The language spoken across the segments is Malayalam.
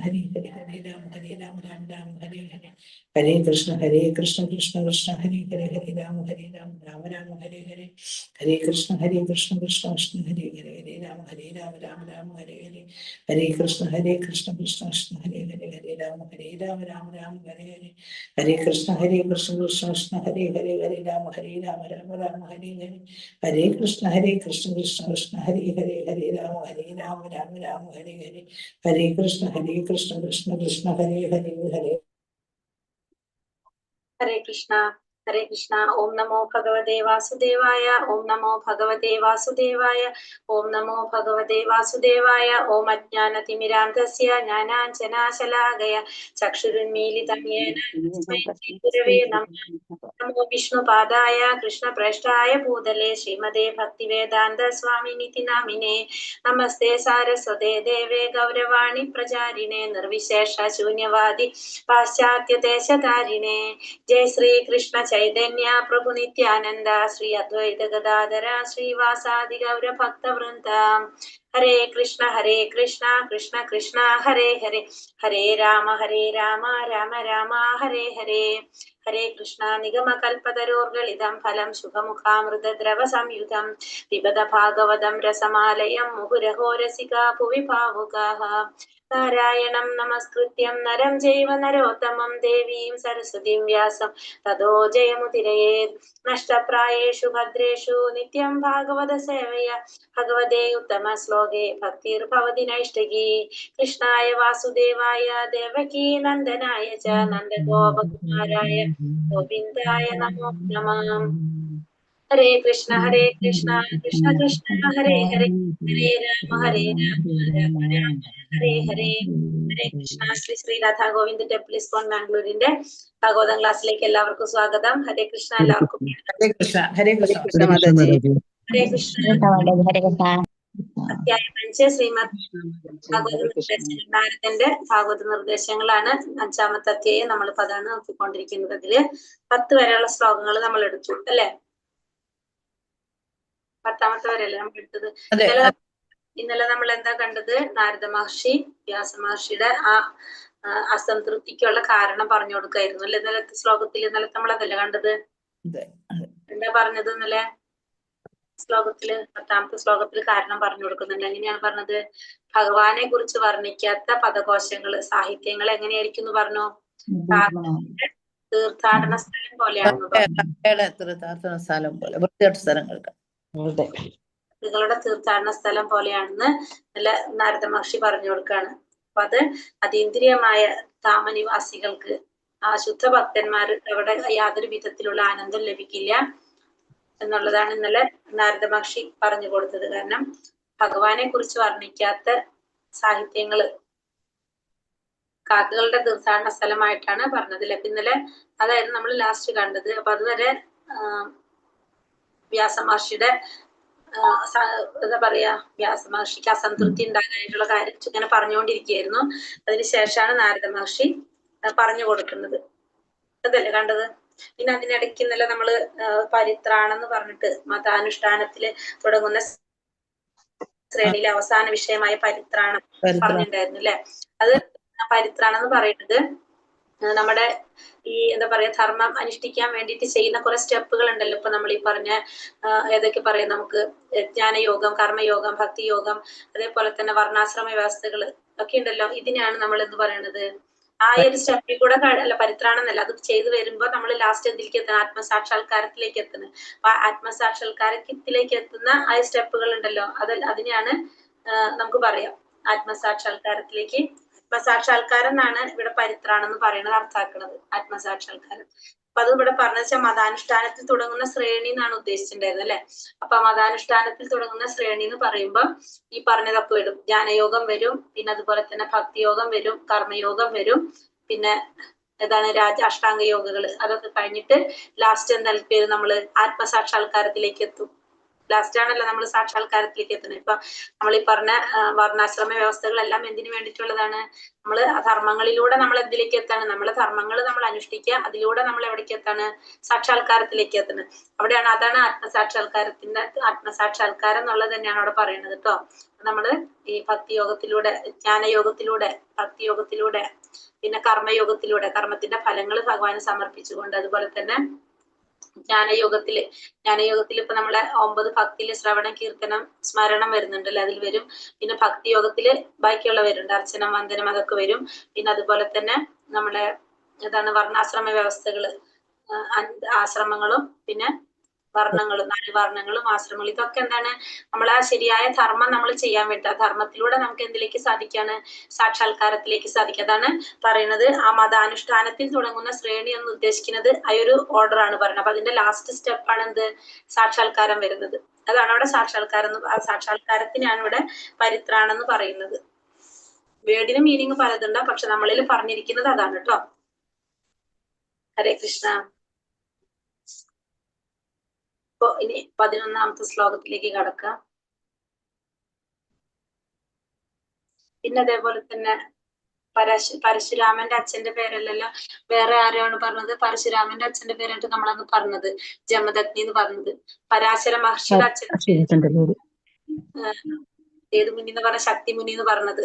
ഹരി ഹരി ഹരേ രാമ രാമ രാം ഹരേ ഹരേ. ഹരേ കൃഷ്ണ കൃഷ്ണ കൃഷ്ണ ഹരേ ഹരേ ഹരേ രാമ രാമ രാമ ഹരേ ഹരേ. ഹരേ കൃഷ്ണ കൃഷ്ണ കൃഷ്ണ ഹരേ ഹരേ ഹരേ രാമ രാമ രാമ ഹരേ ഹരേ. ഹരേ കൃഷ്ണ കൃഷ്ണ കൃഷ്ണ ഹരേ ഹരേ ഹരേ രാമ രാമ രാമ ഹരേ ഹരേ. ഹരേ കൃഷ്ണ കൃഷ്ണ കൃഷ്ണ ഹരേ ഹരേ ഹരേ രാമ രാമ രാമ ഹരേ ഹരേ. ഹരേ കൃഷ്ണ കൃഷ്ണ കൃഷ്ണ ഹരേ ഹരേ ഹരേ രാമ രാമ രാമ ഹരേ ഹരേ. ഹരേ കൃഷ്ണ കൃഷ്ണ കൃഷ്ണ ഹരേ ഹരേ ഹരേ. ഹരേ കൃഷ്ണ ഹരേ കൃഷ്ണ. ഓം നമോ ഭഗവതേ വാസുദേവായ. ഓം നമോ ഭഗവതേ വാസുദേവായ. ഓം നമോ ഭഗവതേ വാസുദേവായ. ഓം അജ്ഞാനതിമിരാന്ധസ്യ ജ്ഞാനാഞ്ജനാശലാകയ ചക്ഷുരുന്മീലിതം യേന തസ്മൈ ശ്രീഗുരവേ നമഃ. നമോ വിഷ്ണുപാദായ കൃഷ്ണപ്രേഷ്ഠായ ഭൂതലേ ശ്രീമതേ ഭക്തിവേദാന്ത സ്വാമിനിതി നാമിനേ. നമസ്തേ സാരസ്വതേ ദേവേ ഗൗരവാണി പ്രചാരിണേ നിർവിശേഷ ശൂന്യവാദി പാശ്ചാത്യദേശധാരിണേ. ജയ ശ്രീ കൃഷ്ണ ചൈതന്യ പ്രഭു നിത്യാനന്ദ ശ്രീ അദ്വൈത ഗദാധര ശ്രീവാസാദി ഗൗര ഭക്തവൃന്ദ. ഹരേ കൃഷ്ണ കൃഷ്ണ കൃഷ്ണ ഹരേ ഹരേ. ഹരേ രാമ രാമ രാമ ഹരേ ഹരേ. ഹരേ കൃഷ്ണ. നിഗമകൽപതരോർഗളിതം ഫലം ശുഭമുഖാമൃതദ്രവ സംയുതം പിബത ഭാഗവതം രസമാലയം മുഹുരഹോ രസികാ ഭുവി ഭാവുകാഃ. നാരായണം നമസ്കൃത്യം നരം ചൈവ നരോത്തമം ദേവീം സരസ്വതീം വ്യാസം തതോ ജയമുദിരയേത്. നഷ്ടപ്രായേഷു ഭദ്രേഷു നിത്യം ഭാഗവത സേവയ ഭഗവതേ ഉത്തമ ശ്ലോകേ ഭക്തിർഭവതി നൈഷ്ടകീ. കൃഷ്ണായ വാസുദേവായ ദേവകീ നന്ദനായ ച നന്ദഗോപകുമാരായ ഗോവിന്ദായ നമോ നമഃ. ഹരേ കൃഷ്ണ കൃഷ്ണ കൃഷ്ണ ഹരേ ഹരേ. ഹരേ രാമ രാമ രാമ ഹരേ ഹരേ. ഹരേ കൃഷ്ണ. ശ്രീ രാധാ ഗോവിന്ദ് ടെമ്പിൾ ഇസ്കോൺ ബാംഗ്ലൂരിന്റെ ഭാഗവതം ക്ലാസ്സിലേക്ക് എല്ലാവർക്കും സ്വാഗതം. ഹരേ കൃഷ്ണ. എല്ലാവർക്കും ഹരേ കൃഷ്ണ. ഹരേ കൃഷ്ണ. ഹരേ കൃഷ്ണ. അധ്യായം 5 ശ്രീമദ് ഭാഗവത നിർദ്ദേശങ്ങൾ. നാരദന്റെ ഭാഗവത നിർദ്ദേശങ്ങളാണ് 5-ാമത്തെ അധ്യായം. നമ്മളിപ്പോ അതാണ് നോക്കിക്കൊണ്ടിരിക്കുന്നത്. അതില് 10 വരെയുള്ള ശ്ലോകങ്ങൾ നമ്മൾ എടുത്തു അല്ലെ. 10-ാമത്തെ വരെയല്ലേ നമ്മൾ എടുത്തത്. ഇന്നലെ നമ്മൾ എന്താ കണ്ടത്? നാരദ മഹർഷി വ്യാസ മഹർഷിയുടെ ആ അസംതൃപ്തിക്കുള്ള കാരണം പറഞ്ഞു കൊടുക്കായിരുന്നു അല്ലെ. ഇന്നലത്തെ ശ്ലോകത്തിൽ നമ്മൾ അതല്ലേ കണ്ടത്? എന്താ പറഞ്ഞത് ഇന്നലെ ശ്ലോകത്തില്? 10-ാമത്തെ ശ്ലോകത്തിൽ കാരണം പറഞ്ഞു കൊടുക്കുന്നുണ്ട്. എങ്ങനെയാണ് പറഞ്ഞത്? ഭഗവാനെ കുറിച്ച് വർണ്ണിക്കാത്ത പദകോശങ്ങള് സാഹിത്യങ്ങൾ എങ്ങനെയായിരിക്കും എന്ന് പറഞ്ഞു? തീർത്ഥാടന സ്ഥലം പോലെയാണെന്ന് പറഞ്ഞു. ഭക്തികളുടെ തീർത്ഥാടന സ്ഥലം പോലെയാണെന്ന് നല്ല നാരദ മഹർഷി പറഞ്ഞു കൊടുക്കാണ്. അപ്പൊ അത് അതീന്ദ്രിയമായ ധാമനിവാസികൾക്ക്, ആ ശുദ്ധ ഭക്തന്മാർ അവിടെ യാതൊരു വിധത്തിലുള്ള ആനന്ദം ലഭിക്കില്ല എന്നുള്ളതാണ് ഇന്നലെ നാരദ മഹർഷി പറഞ്ഞു കൊടുത്തത്. കാരണം ഭഗവാനെ കുറിച്ച് വർണ്ണിക്കാത്ത സാഹിത്യങ്ങള് കാക്കകളുടെ തീർത്ഥാടന സ്ഥലമായിട്ടാണ് പറഞ്ഞത് അല്ലെ. ഇന്നലെ അതായിരുന്നു നമ്മൾ ലാസ്റ്റ് കണ്ടത്. അപ്പൊ അതുവരെ വ്യാസമഹർഷിയുടെ എന്താ പറയാ, വ്യാസമഹർഷിക്ക് അസംതൃപ്തി ഉണ്ടാകാനായിട്ടുള്ള കാര്യം ഇങ്ങനെ പറഞ്ഞുകൊണ്ടിരിക്കുകയായിരുന്നു. അതിനുശേഷമാണ് നാരദ മഹർഷി പറഞ്ഞു കൊടുക്കുന്നത്. അതല്ലേ കണ്ടത്. പിന്നെ അതിനിടയ്ക്ക് ഇന്നലെ നമ്മള് പരിത്രാണം എന്ന് പറഞ്ഞിട്ട് മതാനുഷ്ഠാനത്തില് തുടങ്ങുന്ന ശ്രേണിയിലെ അവസാന വിഷയമായ പരിത്രാണം പറഞ്ഞിട്ടുണ്ടായിരുന്നു അല്ലെ. അത് പരിത്രാണം എന്ന് പറയുന്നത് നമ്മുടെ ഈ എന്താ പറയാ ധർമ്മം അനുഷ്ഠിക്കാൻ വേണ്ടിയിട്ട് ചെയ്യുന്ന കുറെ സ്റ്റെപ്പുകൾ ഉണ്ടല്ലോ. ഇപ്പൊ നമ്മൾ ഈ പറഞ്ഞ ഏതൊക്കെ പറയാം, നമുക്ക് ജ്ഞാനയോഗം, കർമ്മയോഗം, ഭക്തിയോഗം, അതേപോലെ തന്നെ വർണ്ണാശ്രമ വ്യവസ്ഥകൾ ഒക്കെ ഉണ്ടല്ലോ. ഇതിനാണ് നമ്മൾ എന്ത് പറയണത്, ആ ഒരു സ്റ്റെപ്പിൽ കൂടെ അല്ല പരിത്രാണം എന്നല്ല, അത് ചെയ്തു വരുമ്പോ നമ്മൾ ലാസ്റ്റ് എന്തിലേക്ക് എത്തണം? ആത്മസാക്ഷാത്കാരത്തിലേക്ക് എത്തുന്നത്. അപ്പൊ ആത്മസാക്ഷാത്കാരത്തിലേക്ക് എത്തുന്ന ആ സ്റ്റെപ്പുകൾ ഉണ്ടല്ലോ, അതിനെയാണ് നമുക്ക് പറയാം ആത്മസാക്ഷാത്കാരത്തിലേക്ക്. ആത്മസാക്ഷാത്കാരം എന്നാണ് ഇവിടെ പരിത്രാണം എന്ന് പറയുന്നത് അർത്ഥാക്കുന്നത്, ആത്മസാക്ഷാത്കാരം. അപ്പൊ അത് ഇവിടെ പറഞ്ഞ വെച്ചാൽ മതാനുഷ്ഠാനത്തിൽ തുടങ്ങുന്ന ശ്രേണി എന്നാണ് ഉദ്ദേശിച്ചിട്ടുണ്ടായിരുന്നത് അല്ലെ. അപ്പൊ മതാനുഷ്ഠാനത്തിൽ തുടങ്ങുന്ന ശ്രേണി എന്ന് പറയുമ്പോ ഈ പറഞ്ഞതൊക്കെ വരും. ജ്ഞാനയോഗം വരും, പിന്നെ അതുപോലെ തന്നെ ഭക്തിയോഗം വരും, കർമ്മയോഗം വരും, പിന്നെ ഏതാണ് അഷ്ടാംഗ യോഗകള്. അതൊക്കെ കഴിഞ്ഞിട്ട് ലാസ്റ്റ് എന്തായാലും പേര് നമ്മള് ആത്മസാക്ഷാത്കാരത്തിലേക്ക് എത്തും. ലാസ്റ്റ് ആണല്ലോ നമ്മൾ സാക്ഷാത്കാരത്തിലേക്ക് എത്തുന്നത്. ഇപ്പൊ നമ്മൾ ഈ പറഞ്ഞ വർണ്ണാശ്രമ വ്യവസ്ഥകളെല്ലാം എന്തിനു വേണ്ടിയിട്ടുള്ളതാണ്? നമ്മൾ ധർമ്മങ്ങളിലൂടെ നമ്മൾ എന്തിലേക്ക് എത്താണ്? നമ്മളെ ധർമ്മങ്ങൾ നമ്മൾ അനുഷ്ഠിക്കുക, അതിലൂടെ നമ്മൾ എവിടേക്ക് എത്താണ്? സാക്ഷാത്കാരത്തിലേക്ക് എത്തുന്നത്. അവിടെയാണ്, അതാണ് ആത്മസാക്ഷാത്കാരം എന്നുള്ളത് തന്നെയാണ് അവിടെ പറയുന്നത് കേട്ടോ. നമ്മള് ഈ ഭക്തിയോഗത്തിലൂടെ, ജ്ഞാനയോഗത്തിലൂടെ, ഭക്തിയോഗത്തിലൂടെ, പിന്നെ കർമ്മയോഗത്തിലൂടെ, കർമ്മത്തിന്റെ ഫലങ്ങൾ ഭഗവാന് സമർപ്പിച്ചുകൊണ്ട്, അതുപോലെ തന്നെ ജ്ഞാനയോഗത്തില് ഇപ്പൊ നമ്മളെ 9 ഭക്തിയില് ശ്രവണം, കീർത്തനം, സ്മരണം വരുന്നുണ്ടല്ലോ, അതിൽ വരും. പിന്നെ ഭക്തിയോഗത്തില് ബാക്കിയുള്ള വരുന്നുണ്ട്, അർച്ചനം, വന്ദനം, അതൊക്കെ വരും. പിന്നെ അതുപോലെ തന്നെ നമ്മുടെ വർണ്ണാശ്രമ വ്യവസ്ഥകള്, ആശ്രമങ്ങളും പിന്നെ വർണ്ണങ്ങളും, 4 വർണ്ണങ്ങളും ആശ്രമങ്ങളും, ഇതൊക്കെ എന്താണ്? നമ്മളെ ശരിയായ ധർമ്മം നമ്മൾ ചെയ്യാൻ വേണ്ടി, ആ ധർമ്മത്തിലൂടെ നമുക്ക് എന്തിലേക്ക് സാധിക്കാണ്? സാക്ഷാത്കാരത്തിലേക്ക് സാധിക്കുക. അതാണ് പറയുന്നത്. ആ മതാനുഷ്ഠാനത്തിൽ തുടങ്ങുന്ന ശ്രേണി എന്ന് ഉദ്ദേശിക്കുന്നത് ആ ഒരു ഓർഡർ ആണ് പറയുന്നത്. അപ്പൊ അതിന്റെ ലാസ്റ്റ് സ്റ്റെപ്പ് ആണ് എന്ത്? സാക്ഷാത്കാരം വരുന്നത്. അതാണ് അവിടെ സാക്ഷാത്കാരം. സാക്ഷാത്കാരത്തിനാണ് ഇവിടെ പരിത്രാണം എന്ന് പറയുന്നത്. വേർഡിന് മീനിങ് പലതുണ്ട്, പക്ഷെ നമ്മളിൽ പറഞ്ഞിരിക്കുന്നത് അതാണ് കേട്ടോ. ഹരേ കൃഷ്ണ. ഇപ്പൊ ഇനി 11ാമത്തെ ശ്ലോകത്തിലേക്ക് കടക്കാം. പിന്നെ അതേപോലെ തന്നെ പരശുരാമന്റെ അച്ഛന്റെ പേരല്ലല്ലോ, വേറെ ആരെയാണ് പറഞ്ഞത്? പരശുരാമന്റെ അച്ഛന്റെ പേരായിട്ട് നമ്മളന്ന് പറഞ്ഞത് ജമദഗ്നി എന്ന് പറഞ്ഞത്. പരാശര മഹർഷിയുടെ അച്ഛൻ ഏത് മുനി എന്ന് പറഞ്ഞ? ശക്തി മുനി എന്ന് പറഞ്ഞത്.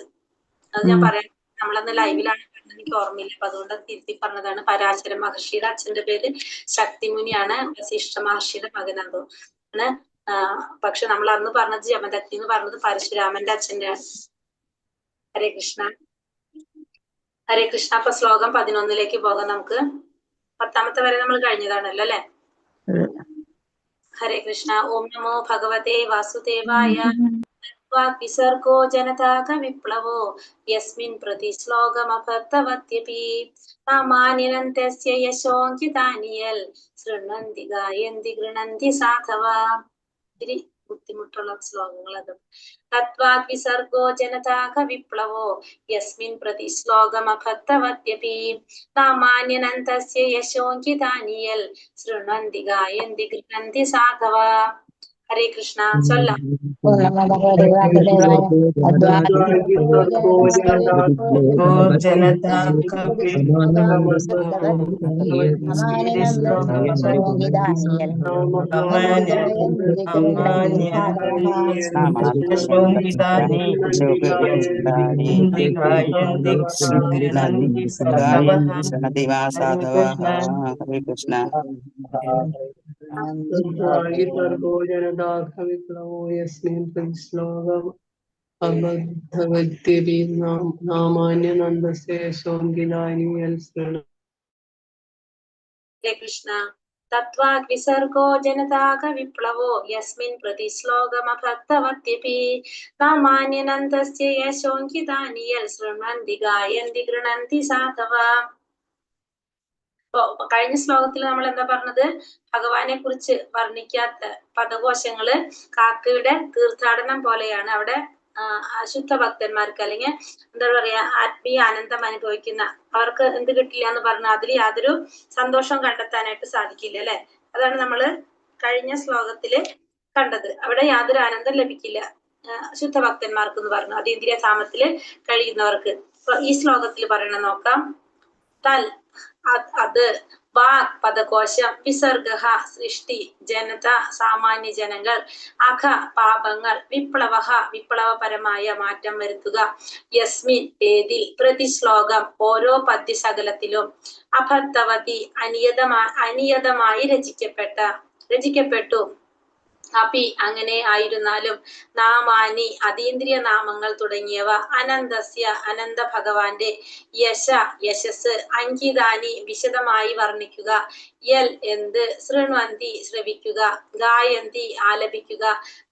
അത് ഞാൻ പറയാം, നമ്മളന്ന് ലൈവിലാണ് പറഞ്ഞത്, എനിക്ക് ഓർമ്മയില്ല, അപ്പൊ അതുകൊണ്ട് തിരുത്തി പറഞ്ഞതാണ്. പരാശര മഹർഷിയുടെ അച്ഛന്റെ പേര് ശക്തിമുനിയാണ്, വസിഷ്ഠ മഹർഷിയുടെ മകനാണ്. പക്ഷെ നമ്മൾ അന്ന് പറഞ്ഞത് ജമദഗ്നി എന്ന് പറഞ്ഞത് പരശുരാമന്റെ അച്ഛന്റെയാണ്. ഹരേ കൃഷ്ണ. ഹരേ കൃഷ്ണ. അപ്പൊ ശ്ലോകം 11ലേക്ക് പോകാം നമുക്ക്. 10ാമത്തെ വരെ നമ്മൾ കഴിഞ്ഞതാണല്ലോ അല്ലെ? ഹരേ കൃഷ്ണ. ഓം നമോ ഭഗവതേ വാസുദേവായ. വിസർഗോ ജനതാക വിപ്ലവോ യസ്മിൻ പ്രതി ശ്ലോകമഭർത്തവത്യപി സാമാന്യനന്തസ്യ യശോങ്കിതാനിയൽ ശൃണ്വന്തി ഗായന്തി ഗൃണന്തി സാധവ. ഇത്തിരി ബുദ്ധിമുട്ടുള്ള ശ്ലോകങ്ങൾ അത്. തത്വാഗ് വിസർഗോ ജനതാക വിപ്ലവോ യസ്മിൻ പ്രതി ശ്ലോകമഭർത്തവത്യപി സാമാന്യനന്തസ്യ യശോങ്കിതാനിയൽ ശൃണ്വന്തി ഗായന്തി ഗൃണന്തി സാധവ. ഹരേ കൃഷ്ണ. ചൊല്ലാം. കൃഷ്ണ. തത്വാഗ് വിസർഗോ ജനതാക വിപ്ലവോ യസ്മിൻ പ്രതി ശ്ലോകമഭർത്തവത്യപി സാമാന്യനന്തസ്യ യശോങ്കിതാനിയൽ ശൃണ്വന്തി ഗായന്തി ഗൃണന്തി സാധവ. കഴിഞ്ഞ ശ്ലോകത്തിൽ നമ്മൾ എന്താ പറഞ്ഞത്? ഭഗവാനെ കുറിച്ച് വർണ്ണിക്കാത്ത പദകോശങ്ങള് കാക്കയുടെ തീർത്ഥാടനം പോലെയാണ്. അവിടെ അശുദ്ധ ഭക്തന്മാർക്ക്, അല്ലെങ്കിൽ എന്താ പറയാ, ആത്മീയ ആനന്ദം അനുഭവിക്കുന്ന അവർക്ക് എന്ത് കിട്ടില്ല എന്ന് പറഞ്ഞാൽ അതിൽ യാതൊരു സന്തോഷവും കണ്ടെത്താനായിട്ട് സാധിക്കില്ല അല്ലെ? അതാണ് നമ്മള് കഴിഞ്ഞ ശ്ലോകത്തില് കണ്ടത്. അവിടെ യാതൊരു ആനന്ദം ലഭിക്കില്ല ശുദ്ധ ഭക്തന്മാർക്ക് എന്ന് പറഞ്ഞു, അതീന്ദ്രിയ ധാമത്തില് കഴിയുന്നവർക്ക്. അപ്പൊ ഈ ശ്ലോകത്തിൽ പറയണ നോക്കാം. തൽ അത്, വാക് പദകോശം, വിസർഗ സൃഷ്ടി, ജനത സാമാന്യ ജനങ്ങൾ, അഘ പാപങ്ങൾ, വിപ്ലവ വിപ്ലവപരമായ മാറ്റം വരുത്തുക, യസ്മിൻ ഏതിൽ, പ്രതിശ്ലോകം ഓരോ പദ്യശകലത്തിലും, അഭർത്തവതി അനിയതമായി രചിക്കപ്പെട്ടു, അപി അങ്ങനെ ആയിരുന്നാലും, നാമാനി അതീന്ദ്രിയ നാമങ്ങൾ തുടങ്ങിയവ, അനന്തസ്യ അനന്ത ഭഗവാന്റെ, യശസ്, അങ്കിതാനി വിശദമായി വർണ്ണിക്കുക, യൽ എന്ത്, ശൃണ്വന്തി ശ്രവിക്കുക, ഗായന്തി ആലപിക്കുക,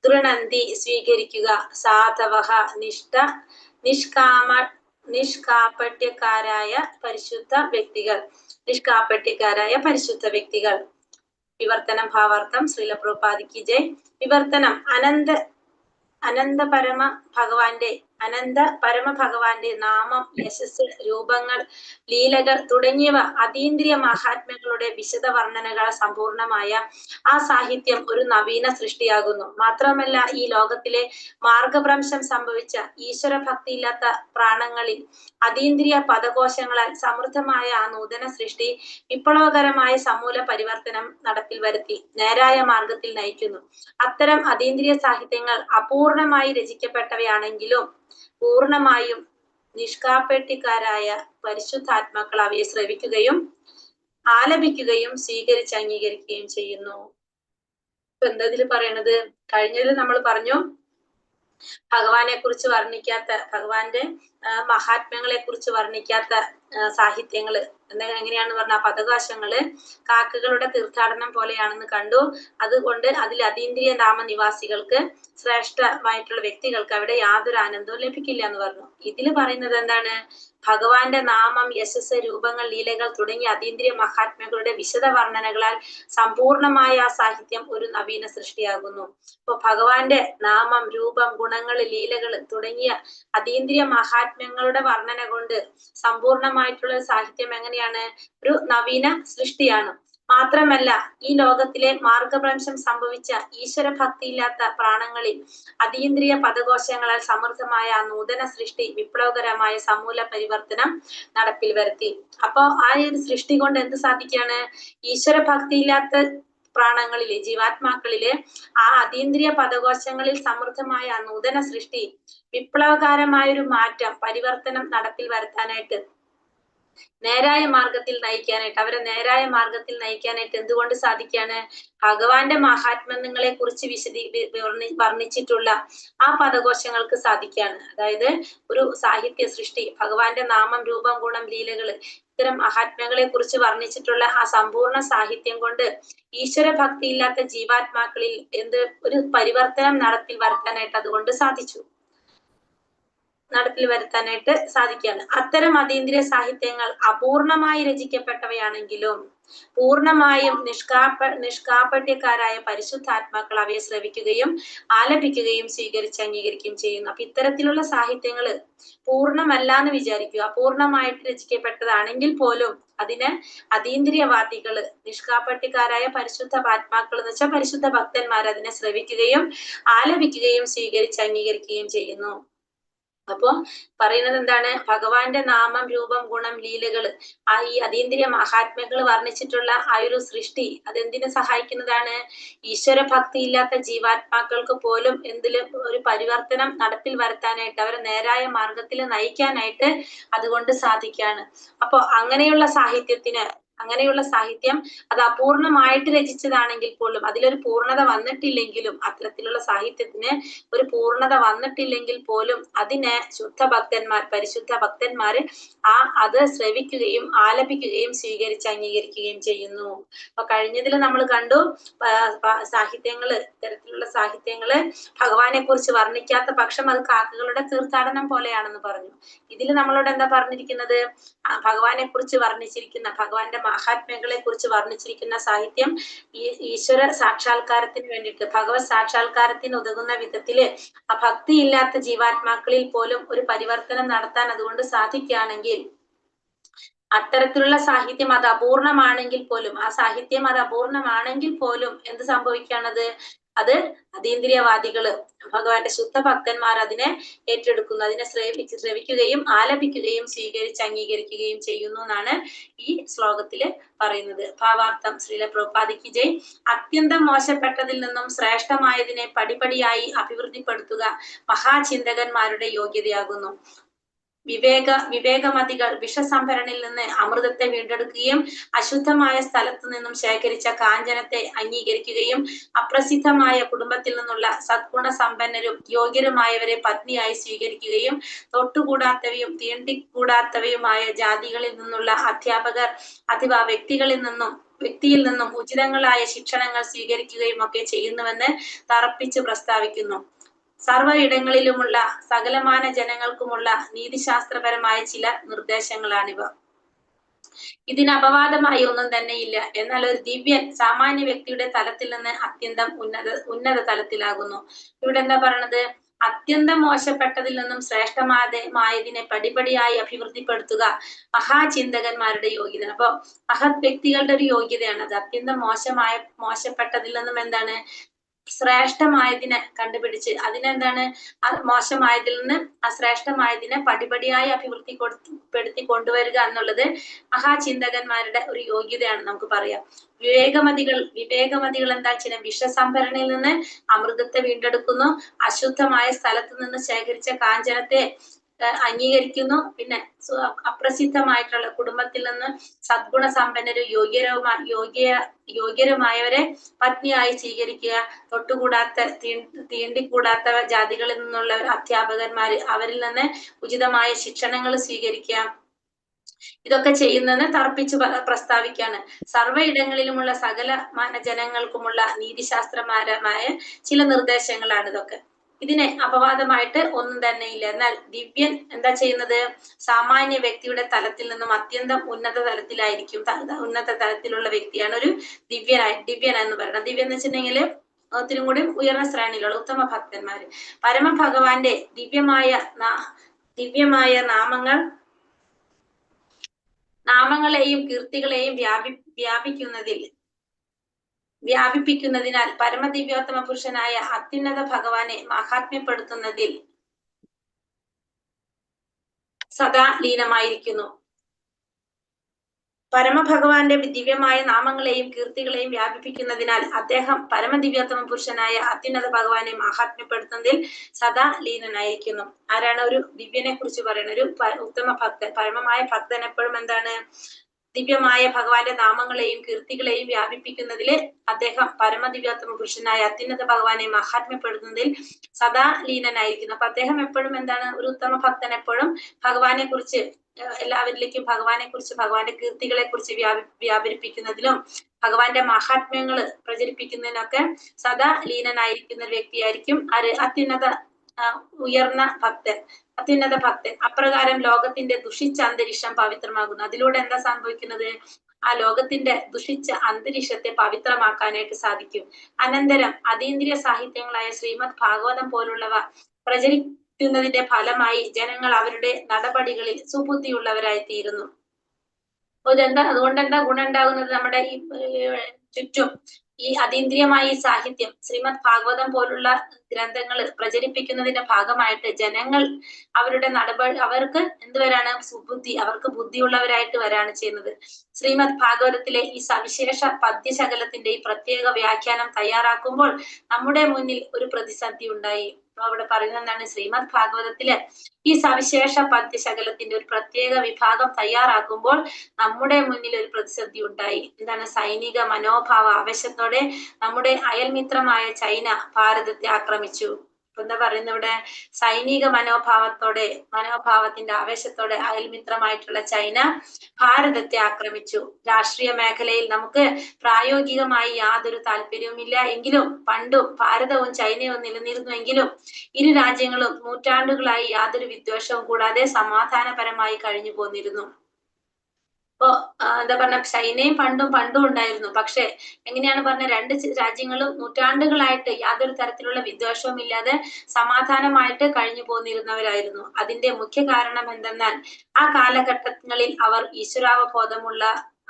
ഗൃണന്തി സ്വീകരിക്കുക, സാധവഃ നിഷ്കാപട്യക്കാരായ പരിശുദ്ധ വ്യക്തികൾ. വിവർത്തനം ഭാവാർത്ഥം. ശ്രീല പ്രഭുപാദിക്ക് ജയ്. വിവർത്തനം. അനന്ത പരമ ഭഗവാന്റെ അനന്ത പരമഭഗവാന്റെ നാമം, യശസ്, രൂപങ്ങൾ, ലീലകൾ തുടങ്ങിയവ അതീന്ദ്രിയ മഹാത്മ്യങ്ങളുടെ വിശദ വർണ്ണനകളാൽ സമ്പൂർണമായ ആ സാഹിത്യം ഒരു നവീന സൃഷ്ടിയാകുന്നു. മാത്രമല്ല, ഈ ലോകത്തിലെ മാർഗഭ്രംശം സംഭവിച്ച ഈശ്വര ഭക്തിയില്ലാത്ത പ്രാണങ്ങളിൽ അതീന്ദ്രിയ പദകോശങ്ങളാൽ സമൃദ്ധമായ ആ നൂതന സൃഷ്ടി വിപ്ലവകരമായ സമൂല പരിവർത്തനം നടപ്പിൽ വരുത്തി നേരായ മാർഗത്തിൽ നയിക്കുന്നു. അത്തരം അതീന്ദ്രിയ സാഹിത്യങ്ങൾ അപൂർണമായി രചിക്കപ്പെട്ടവയാണെങ്കിലും പൂർണമായും നിഷ്കാപ്പട്ടിക്കാരായ പരിശുദ്ധാത്മാക്കൾ അവയെ ശ്രവിക്കുകയും ആലപിക്കുകയും സ്വീകരിച്ച് അംഗീകരിക്കുകയും ചെയ്യുന്നു. ഇപ്പൊ എന്താ ഇതിൽ പറയണത്? കഴിഞ്ഞതിൽ നമ്മൾ പറഞ്ഞു ഭഗവാനെ കുറിച്ച് വർണ്ണിക്കാത്ത, ഭഗവാന്റെ മഹാത്മ്യങ്ങളെ കുറിച്ച് വർണ്ണിക്കാത്ത സാഹിത്യങ്ങള് എങ്ങനെയാണെന്ന് പറഞ്ഞാൽ പദകാശങ്ങള് കാക്കകളുടെ തീർത്ഥാടനം പോലെയാണെന്ന് കണ്ടു. അതുകൊണ്ട് അതിൽ അതീന്ദ്രിയ നാമനിവാസികൾക്ക്, ശ്രേഷ്ഠമായിട്ടുള്ള വ്യക്തികൾക്ക് അവിടെ യാതൊരു ആനന്ദവും ലഭിക്കില്ല എന്ന് പറഞ്ഞു. ഇതില് പറയുന്നത് എന്താണ്? ഭഗവാന്റെ നാമം, യശസ്, രൂപങ്ങൾ, ലീലകൾ തുടങ്ങിയ അതീന്ദ്രിയ മഹാത്മ്യങ്ങളുടെ വിശദ വർണ്ണനകളാൽ സമ്പൂർണമായ ആ സാഹിത്യം ഒരു നവീന സൃഷ്ടിയാകുന്നു. ഇപ്പൊ ഭഗവാന്റെ നാമം, രൂപം, ഗുണങ്ങൾ, ലീലകൾ തുടങ്ങിയ അതീന്ദ്രിയ മഹാത്മ്യങ്ങളുടെ വർണ്ണന കൊണ്ട് സമ്പൂർണമായിട്ടുള്ള സാഹിത്യം എങ്ങനെയാണ്? ഒരു നവീന സൃഷ്ടിയാണ്. മാത്രമല്ല, ഈ ലോകത്തിലെ മാർഗഭ്രംശം സംഭവിച്ച ഈശ്വര ഭക്തിയില്ലാത്ത പ്രാണങ്ങളിൽ അതീന്ദ്രിയ പദകോശങ്ങളാൽ സമൃദ്ധമായ നൂതന സൃഷ്ടി വിപ്ലവകരമായ സമൂല പരിവർത്തനം നടപ്പിൽ വരുത്തി. അപ്പൊ ആ ഒരു സൃഷ്ടി കൊണ്ട് എന്ത് സാധിക്കാണ്? ഈശ്വര ഭക്തിയില്ലാത്ത പ്രാണങ്ങളിലെ, ജീവാത്മാക്കളിലെ ആ അതീന്ദ്രിയ പദകോശങ്ങളിൽ സമൃദ്ധമായ നൂതന സൃഷ്ടി വിപ്ലവകരമായൊരു മാറ്റം, പരിവർത്തനം നടപ്പിൽ വരുത്താനായിട്ട്, നേരായ മാർഗത്തിൽ നയിക്കാനായിട്ട്, അവരെ നേരായ മാർഗത്തിൽ നയിക്കാനായിട്ട് എന്തുകൊണ്ട് സാധിക്കാണ്? ഭഗവാന്റെ മഹാത്മ്യങ്ങളെ കുറിച്ച് വർണ്ണിച്ചിട്ടുള്ള ആ പദകോശങ്ങൾക്ക് സാധിക്കാണ്. അതായത് ഒരു സാഹിത്യ സൃഷ്ടി, ഭഗവാന്റെ നാമം, രൂപം, ഗുണം, ലീലകള്, ഇത്തരം മഹാത്മ്യങ്ങളെ കുറിച്ച് വർണ്ണിച്ചിട്ടുള്ള ആ സമ്പൂർണ്ണ സാഹിത്യം കൊണ്ട് ഈശ്വര ഭക്തിയില്ലാത്ത ജീവാത്മാക്കളിൽ ഒരു പരിവർത്തനം നടപ്പിൽ വരുത്താനായിട്ട് അതുകൊണ്ട് സാധിച്ചു, നടപ്പിൽ വരുത്താനായിട്ട് സാധിക്കുകയാണ്. അത്തരം അതീന്ദ്രിയ സാഹിത്യങ്ങൾ അപൂർണമായി രചിക്കപ്പെട്ടവയാണെങ്കിലും പൂർണമായും നിഷ്കാപട്യക്കാരായ പരിശുദ്ധാത്മാക്കൾ അവയെ ശ്രവിക്കുകയും ആലപിക്കുകയും സ്വീകരിച്ച് അംഗീകരിക്കുകയും ചെയ്യുന്നു. അപ്പൊ ഇത്തരത്തിലുള്ള സാഹിത്യങ്ങള് പൂർണ്ണമല്ല എന്ന് വിചാരിക്കുക. അപൂർണമായിട്ട് രചിക്കപ്പെട്ടതാണെങ്കിൽ പോലും അതിന് അതീന്ദ്രിയവാദികള്, നിഷ്കാപട്യക്കാരായ പരിശുദ്ധ ആത്മാക്കൾ എന്ന് വെച്ചാൽ പരിശുദ്ധ ഭക്തന്മാർ അതിനെ ശ്രവിക്കുകയും ആലപിക്കുകയും സ്വീകരിച്ച് അംഗീകരിക്കുകയും ചെയ്യുന്നു. അപ്പൊ പറയുന്നത് എന്താണ്? ഭഗവാന്റെ നാമം, രൂപം, ഗുണം, ലീലകള്, ഈ അതീന്ദ്രിയ മഹാത്മ്യങ്ങൾ വർണ്ണിച്ചിട്ടുള്ള ആ ഒരു സൃഷ്ടി അതെന്തിനെ സഹായിക്കുന്നതാണ്? ഈശ്വര ഭക്തി ഇല്ലാത്ത ജീവാത്മാക്കൾക്ക് പോലും എന്തിലും ഒരു പരിവർത്തനം നടപ്പിൽ വരുത്താനായിട്ട്, അവരെ നേരായ മാർഗത്തിൽ നയിക്കാനായിട്ട് അതുകൊണ്ട് സാധിക്കാണ്. അപ്പൊ അങ്ങനെയുള്ള സാഹിത്യം അത് അപൂർണമായിട്ട് രചിച്ചതാണെങ്കിൽ പോലും, അതിലൊരു പൂർണ്ണത വന്നിട്ടില്ലെങ്കിലും, അത്തരത്തിലുള്ള സാഹിത്യത്തിന് ഒരു പൂർണ്ണത വന്നിട്ടില്ലെങ്കിൽ പോലും അതിനെ പരിശുദ്ധ ഭക്തന്മാര് അത് ശ്രവിക്കുകയും ആലപിക്കുകയും സ്വീകരിച്ച് അംഗീകരിക്കുകയും ചെയ്യുന്നു. അപ്പൊ കഴിഞ്ഞതിൽ നമ്മൾ കണ്ടു ഇത്തരത്തിലുള്ള സാഹിത്യങ്ങള് ഭഗവാനെ കുറിച്ച് വർണ്ണിക്കാത്ത പക്ഷം അത് കാക്കകളുടെ തീർത്ഥാടനം പോലെയാണെന്ന് പറഞ്ഞു. ഇതിൽ നമ്മളോട് എന്താ പറഞ്ഞിരിക്കുന്നത്? ഭഗവാനെ കുറിച്ച് വർണ്ണിച്ചിരിക്കുന്ന, ഭഗവാന്റെ മഹാത്മ്യങ്ങളെ കുറിച്ച് വർണ്ണിച്ചിരിക്കുന്ന സാഹിത്യം ഈശ്വര സാക്ഷാത്കാരത്തിന് വേണ്ടിയിട്ട്, ഭഗവത് സാക്ഷാത്കാരത്തിന് ഉതകുന്ന വിധത്തില് ആ ഭക്തിയില്ലാത്ത ജീവാത്മാക്കളിൽ പോലും ഒരു പരിവർത്തനം നടത്താൻ അതുകൊണ്ട് സാധിക്കുകയാണെങ്കിൽ, അത്തരത്തിലുള്ള സാഹിത്യം അത് അപൂർണമാണെങ്കിൽ പോലും എന്ത് സംഭവിക്കുകയാണത്? അത് അതീന്ദ്രിയവാദികള്, ഭഗവാന്റെ ശുദ്ധ ഭക്തന്മാർ അതിനെ ഏറ്റെടുക്കുന്നു, അതിനെ ശ്രവിക്കുകയും ആലപിക്കുകയും സ്വീകരിച്ച് അംഗീകരിക്കുകയും ചെയ്യുന്നു എന്നാണ് ഈ ശ്ലോകത്തില് പറയുന്നത്. ഭാവാർത്ഥം. ശ്രീല പ്രഭുപാദിക്ക് ജയ്. അത്യന്തം മോശപ്പെട്ടതിൽ നിന്നും ശ്രേഷ്ഠമായതിനെ പടിപടിയായി അഭിവൃദ്ധിപ്പെടുത്തുക മഹാചിന്തകന്മാരുടെ യോഗ്യതയാകുന്നു. വിവേകമതികൾ വിഷസംഭരണിൽ നിന്ന് അമൃതത്തെ വീണ്ടെടുക്കുകയും അശുദ്ധമായ സ്ഥലത്തു നിന്നും ശേഖരിച്ച കാഞ്ചനത്തെ അംഗീകരിക്കുകയും അപ്രസിദ്ധമായ കുടുംബത്തിൽ നിന്നുള്ള സദ്ഗുണ സമ്പന്നരും യോഗ്യരുമായവരെ പത്നിയായി സ്വീകരിക്കുകയും തൊട്ടുകൂടാത്തവയും തീണ്ടിക്കൂടാത്തവയുമായ ജാതികളിൽ നിന്നുള്ള അധ്യാപകർ അഥവാ വ്യക്തിയിൽ നിന്നും ഉചിതങ്ങളായ ശിക്ഷണങ്ങൾ സ്വീകരിക്കുകയും ഒക്കെ ചെയ്യുന്നുവെന്ന് തറപ്പിച്ച് പ്രസ്താവിക്കുന്നു. സർവ്വ ഇടങ്ങളിലുമുള്ള സകലമാന ജനങ്ങൾക്കുമുള്ള നീതിശാസ്ത്രപരമായ ചില നിർദ്ദേശങ്ങളാണിവ. ഇതിന് അപവാദമായി ഒന്നും തന്നെയില്ല. എന്നാൽ ഒരു ദിവ്യൻ സാമാന്യ വ്യക്തിയുടെ തലത്തിൽ നിന്ന് അത്യന്തം ഉന്നത തലത്തിലാകുന്നു. ഇവിടെ എന്താ പറയണത്? അത്യന്തം മോശപ്പെട്ടതിൽ നിന്നും ശ്രേഷ്ഠമായതിനെ പടിപടിയായി അഭിവൃദ്ധിപ്പെടുത്തുക മഹാചിന്തകന്മാരുടെ യോഗ്യത. അപ്പൊ മഹത് വ്യക്തികളുടെ ഒരു യോഗ്യതയാണ് അത്. അത്യന്തം മോശപ്പെട്ടതിൽ നിന്നും എന്താണ് ശ്രേഷ്ഠമായതിനെ കണ്ടുപിടിച്ച് അതിനെന്താണ് മോശമായതിൽ നിന്ന് അശ്രേഷ്ഠമായതിനെ പടിപടിയായി അഭിവൃദ്ധിപ്പെടുത്തി കൊണ്ടുവരിക എന്നുള്ളത് മഹാചിന്തകന്മാരുടെ ഒരു യോഗ്യതയാണ് നമുക്ക് പറയാം. വിവേകമതികൾ എന്താ വെച്ചാൽ വിഷസംഭരണിയിൽ നിന്ന് അമൃതത്തെ വീണ്ടെടുക്കുന്നു, അശുദ്ധമായ സ്ഥലത്ത് നിന്ന് ശേഖരിച്ച കാഞ്ചനത്തെ അംഗീകരിക്കുന്നു, പിന്നെ അപ്രസിദ്ധമായിട്ടുള്ള കുടുംബത്തിൽ നിന്ന് സദ്ഗുണ സമ്പന്നരും യോഗ്യരുമായവരെ പത്നിയായി സ്വീകരിക്കുക, തീണ്ടിക്കൂടാത്ത ജാതികളിൽ നിന്നുള്ള അധ്യാപകന്മാര് അവരിൽ നിന്ന് ഉചിതമായ ശിക്ഷണങ്ങൾ സ്വീകരിക്കുക. ഇതൊക്കെ ചെയ്യുന്നതെന്ന് തർപ്പിച്ച് പ്രസ്താവിക്കാണ്. സർവ്വയിടങ്ങളിലുമുള്ള സകല ജനങ്ങൾക്കുമുള്ള നീതിശാസ്ത്രപരമായ ചില നിർദ്ദേശങ്ങളാണ് ഇതൊക്കെ. ഇതിന് അപവാദമായിട്ട് ഒന്നും തന്നെ ഇല്ല. എന്നാൽ ദിവ്യൻ എന്താ ചെയ്യുന്നത്? സാമാന്യ വ്യക്തിയുടെ തലത്തിൽ നിന്നും അത്യന്തം ഉന്നത തലത്തിലായിരിക്കും. ഉന്നത തലത്തിലുള്ള വ്യക്തിയാണ് ഒരു ദിവ്യൻ എന്ന് പറയുന്നത്. ദിവ്യൻ എന്ന് വെച്ചിട്ടുണ്ടെങ്കിൽ ഒത്തിരി കൂടി ഉയർന്ന ശ്രേണിയിലുള്ള ഉത്തമ ഭക്തന്മാര്. പരമഭഗവാന്റെ ദിവ്യമായ നാമങ്ങളെയും കീർത്തികളെയും വ്യാപിപ്പിക്കുന്നതിനാൽ പരമദിവ്യോത്തമ പുരുഷനായ അത്യുന്നത ഭഗവാനെ മഹാത്മ്യപ്പെടുത്തുന്നതിൽ സദാ ലീനമായിരിക്കുന്നു. പരമഭഗവാന്റെ ദിവ്യമായ നാമങ്ങളെയും കീർത്തികളെയും വ്യാപിപ്പിക്കുന്നതിനാൽ അദ്ദേഹം പരമദിവ്യോത്തമ പുരുഷനായ അത്യുന്നത ഭഗവാനെ മഹാത്മ്യപ്പെടുത്തുന്നതിൽ സദാ ലീനനായിരിക്കുന്നു. ആരാണ് ഒരു ദിവ്യനെ കുറിച്ച് പറയുന്നത്? ഒരു ഉത്തമ ഭക്തൻ, പരമമായ ഭക്തൻ എപ്പോഴും എന്താണ്? ദിവ്യമായ ഭഗവാന്റെ നാമങ്ങളെയും കീർത്തികളെയും വ്യാപിപ്പിക്കുന്നതിൽ അദ്ദേഹം പരമദിവ്യോത്തമ പുരുഷനായ അത്യുന്നത ഭഗവാനെ മഹാത്മ്യപ്പെടുത്തുന്നതിൽ സദാ ലീനനായിരിക്കുന്നു. അപ്പൊ അദ്ദേഹം എപ്പോഴും എന്താണ്? ഒരു ഉത്തമ ഭക്തൻ എപ്പോഴും ഭഗവാനെ കുറിച്ച് എല്ലാവരിലേക്കും ഭഗവാന്റെ കീർത്തികളെ കുറിച്ച് വ്യാപരിപ്പിക്കുന്നതിലും ഭഗവാന്റെ മഹാത്മ്യങ്ങൾ പ്രചരിപ്പിക്കുന്നതിനൊക്കെ സദാ ലീനനായിരിക്കുന്ന ഒരു വ്യക്തിയായിരിക്കും ഉയർന്ന ഭക്തൻ, അത്യുന്നത ഭക്തൻ. അപ്രകാരം ലോകത്തിന്റെ ദുഷിച്ച അന്തരീക്ഷം പവിത്രമാകുന്നു. അതിലൂടെ എന്താ സംഭവിക്കുന്നത്? ആ ലോകത്തിന്റെ ദുഷിച്ച അന്തരീക്ഷത്തെ പവിത്രമാക്കാനായിട്ട് സാധിക്കും. അനന്തരം അതീന്ദ്രിയ സാഹിത്യങ്ങളായ ശ്രീമദ് ഭാഗവതം പോലുള്ളവ പ്രചരിക്കുന്നതിന്റെ ഫലമായി ജനങ്ങൾ അവരുടെ നടപടികളിൽ സുബുദ്ധിയുള്ളവരായി തീരുന്നു. അതുകൊണ്ട് എന്താ ഗുണം ഉണ്ടാകുന്നത്? നമ്മുടെ ഈ ചുറ്റും ഈ അതീന്ദ്രിയമായ ഈ സാഹിത്യം ശ്രീമദ് ഭാഗവതം പോലുള്ള ഗ്രന്ഥങ്ങൾ പ്രചരിപ്പിക്കുന്നതിന്റെ ഭാഗമായിട്ട് ജനങ്ങൾ അവർക്ക് എന്തുവരാണ്? സുബുദ്ധി, അവർക്ക് ബുദ്ധിയുള്ളവരായിട്ട് വരാണ് ചെയ്യുന്നത്. ശ്രീമദ് ഭാഗവതത്തിലെ ഈ സവിശേഷ പദ്യശകലത്തിന്റെ ഈ പ്രത്യേക വ്യാഖ്യാനം തയ്യാറാക്കുമ്പോൾ നമ്മുടെ മുന്നിൽ ഒരു പ്രതിസന്ധി ഉണ്ടായി. അവിടെ പറയുന്നത് എന്താണ്? ശ്രീമദ് ഭാഗവതത്തിലെ ഈ സവിശേഷ പദ്യശകലത്തിന്റെ ഒരു പ്രത്യേക വിഭാഗം തയ്യാറാക്കുമ്പോൾ നമ്മുടെ മുന്നിൽ ഒരു പ്രതിസന്ധി ഉണ്ടായി. എന്താണ്? സൈനിക മനോഭാവ ആവേശത്തോടെ നമ്മുടെ അയൽമിത്രമായ ചൈന ഭാരതത്തെ ആക്രമിച്ചു. എന്താ പറയുന്നത് ഇവിടെ? സൈനിക മനോഭാവത്തിന്റെ ആവേശത്തോടെ അയൽമിത്രമായിട്ടുള്ള ചൈന ഭാരതത്തെ ആക്രമിച്ചു. രാഷ്ട്രീയ മേഖലയിൽ നമുക്ക് പ്രായോഗികമായി യാതൊരു താല്പര്യവുമില്ല എങ്കിലും പണ്ടും ഭാരതവും ചൈനയും നിലനിരുന്നുവെങ്കിലും ഇരു രാജ്യങ്ങളും നൂറ്റാണ്ടുകളായി യാതൊരു വിദ്വേഷവും കൂടാതെ സമാധാനപരമായി കഴിഞ്ഞു പോന്നിരുന്നു. ഇപ്പോ എന്താ പറഞ്ഞ ചൈനയും പണ്ടും ഉണ്ടായിരുന്നു. പക്ഷെ എങ്ങനെയാണ് പറഞ്ഞ? രണ്ട് രാജ്യങ്ങളും നൂറ്റാണ്ടുകളായിട്ട് യാതൊരു തരത്തിലുള്ള വിദ്വേഷവും ഇല്ലാതെ സമാധാനമായിട്ട് കഴിഞ്ഞു പോന്നിരുന്നവരായിരുന്നു. അതിന്റെ മുഖ്യ കാരണം എന്തെന്നാൽ ആ കാലഘട്ടങ്ങളിൽ അവർ ഈശ്വരാവബോധമുള്ള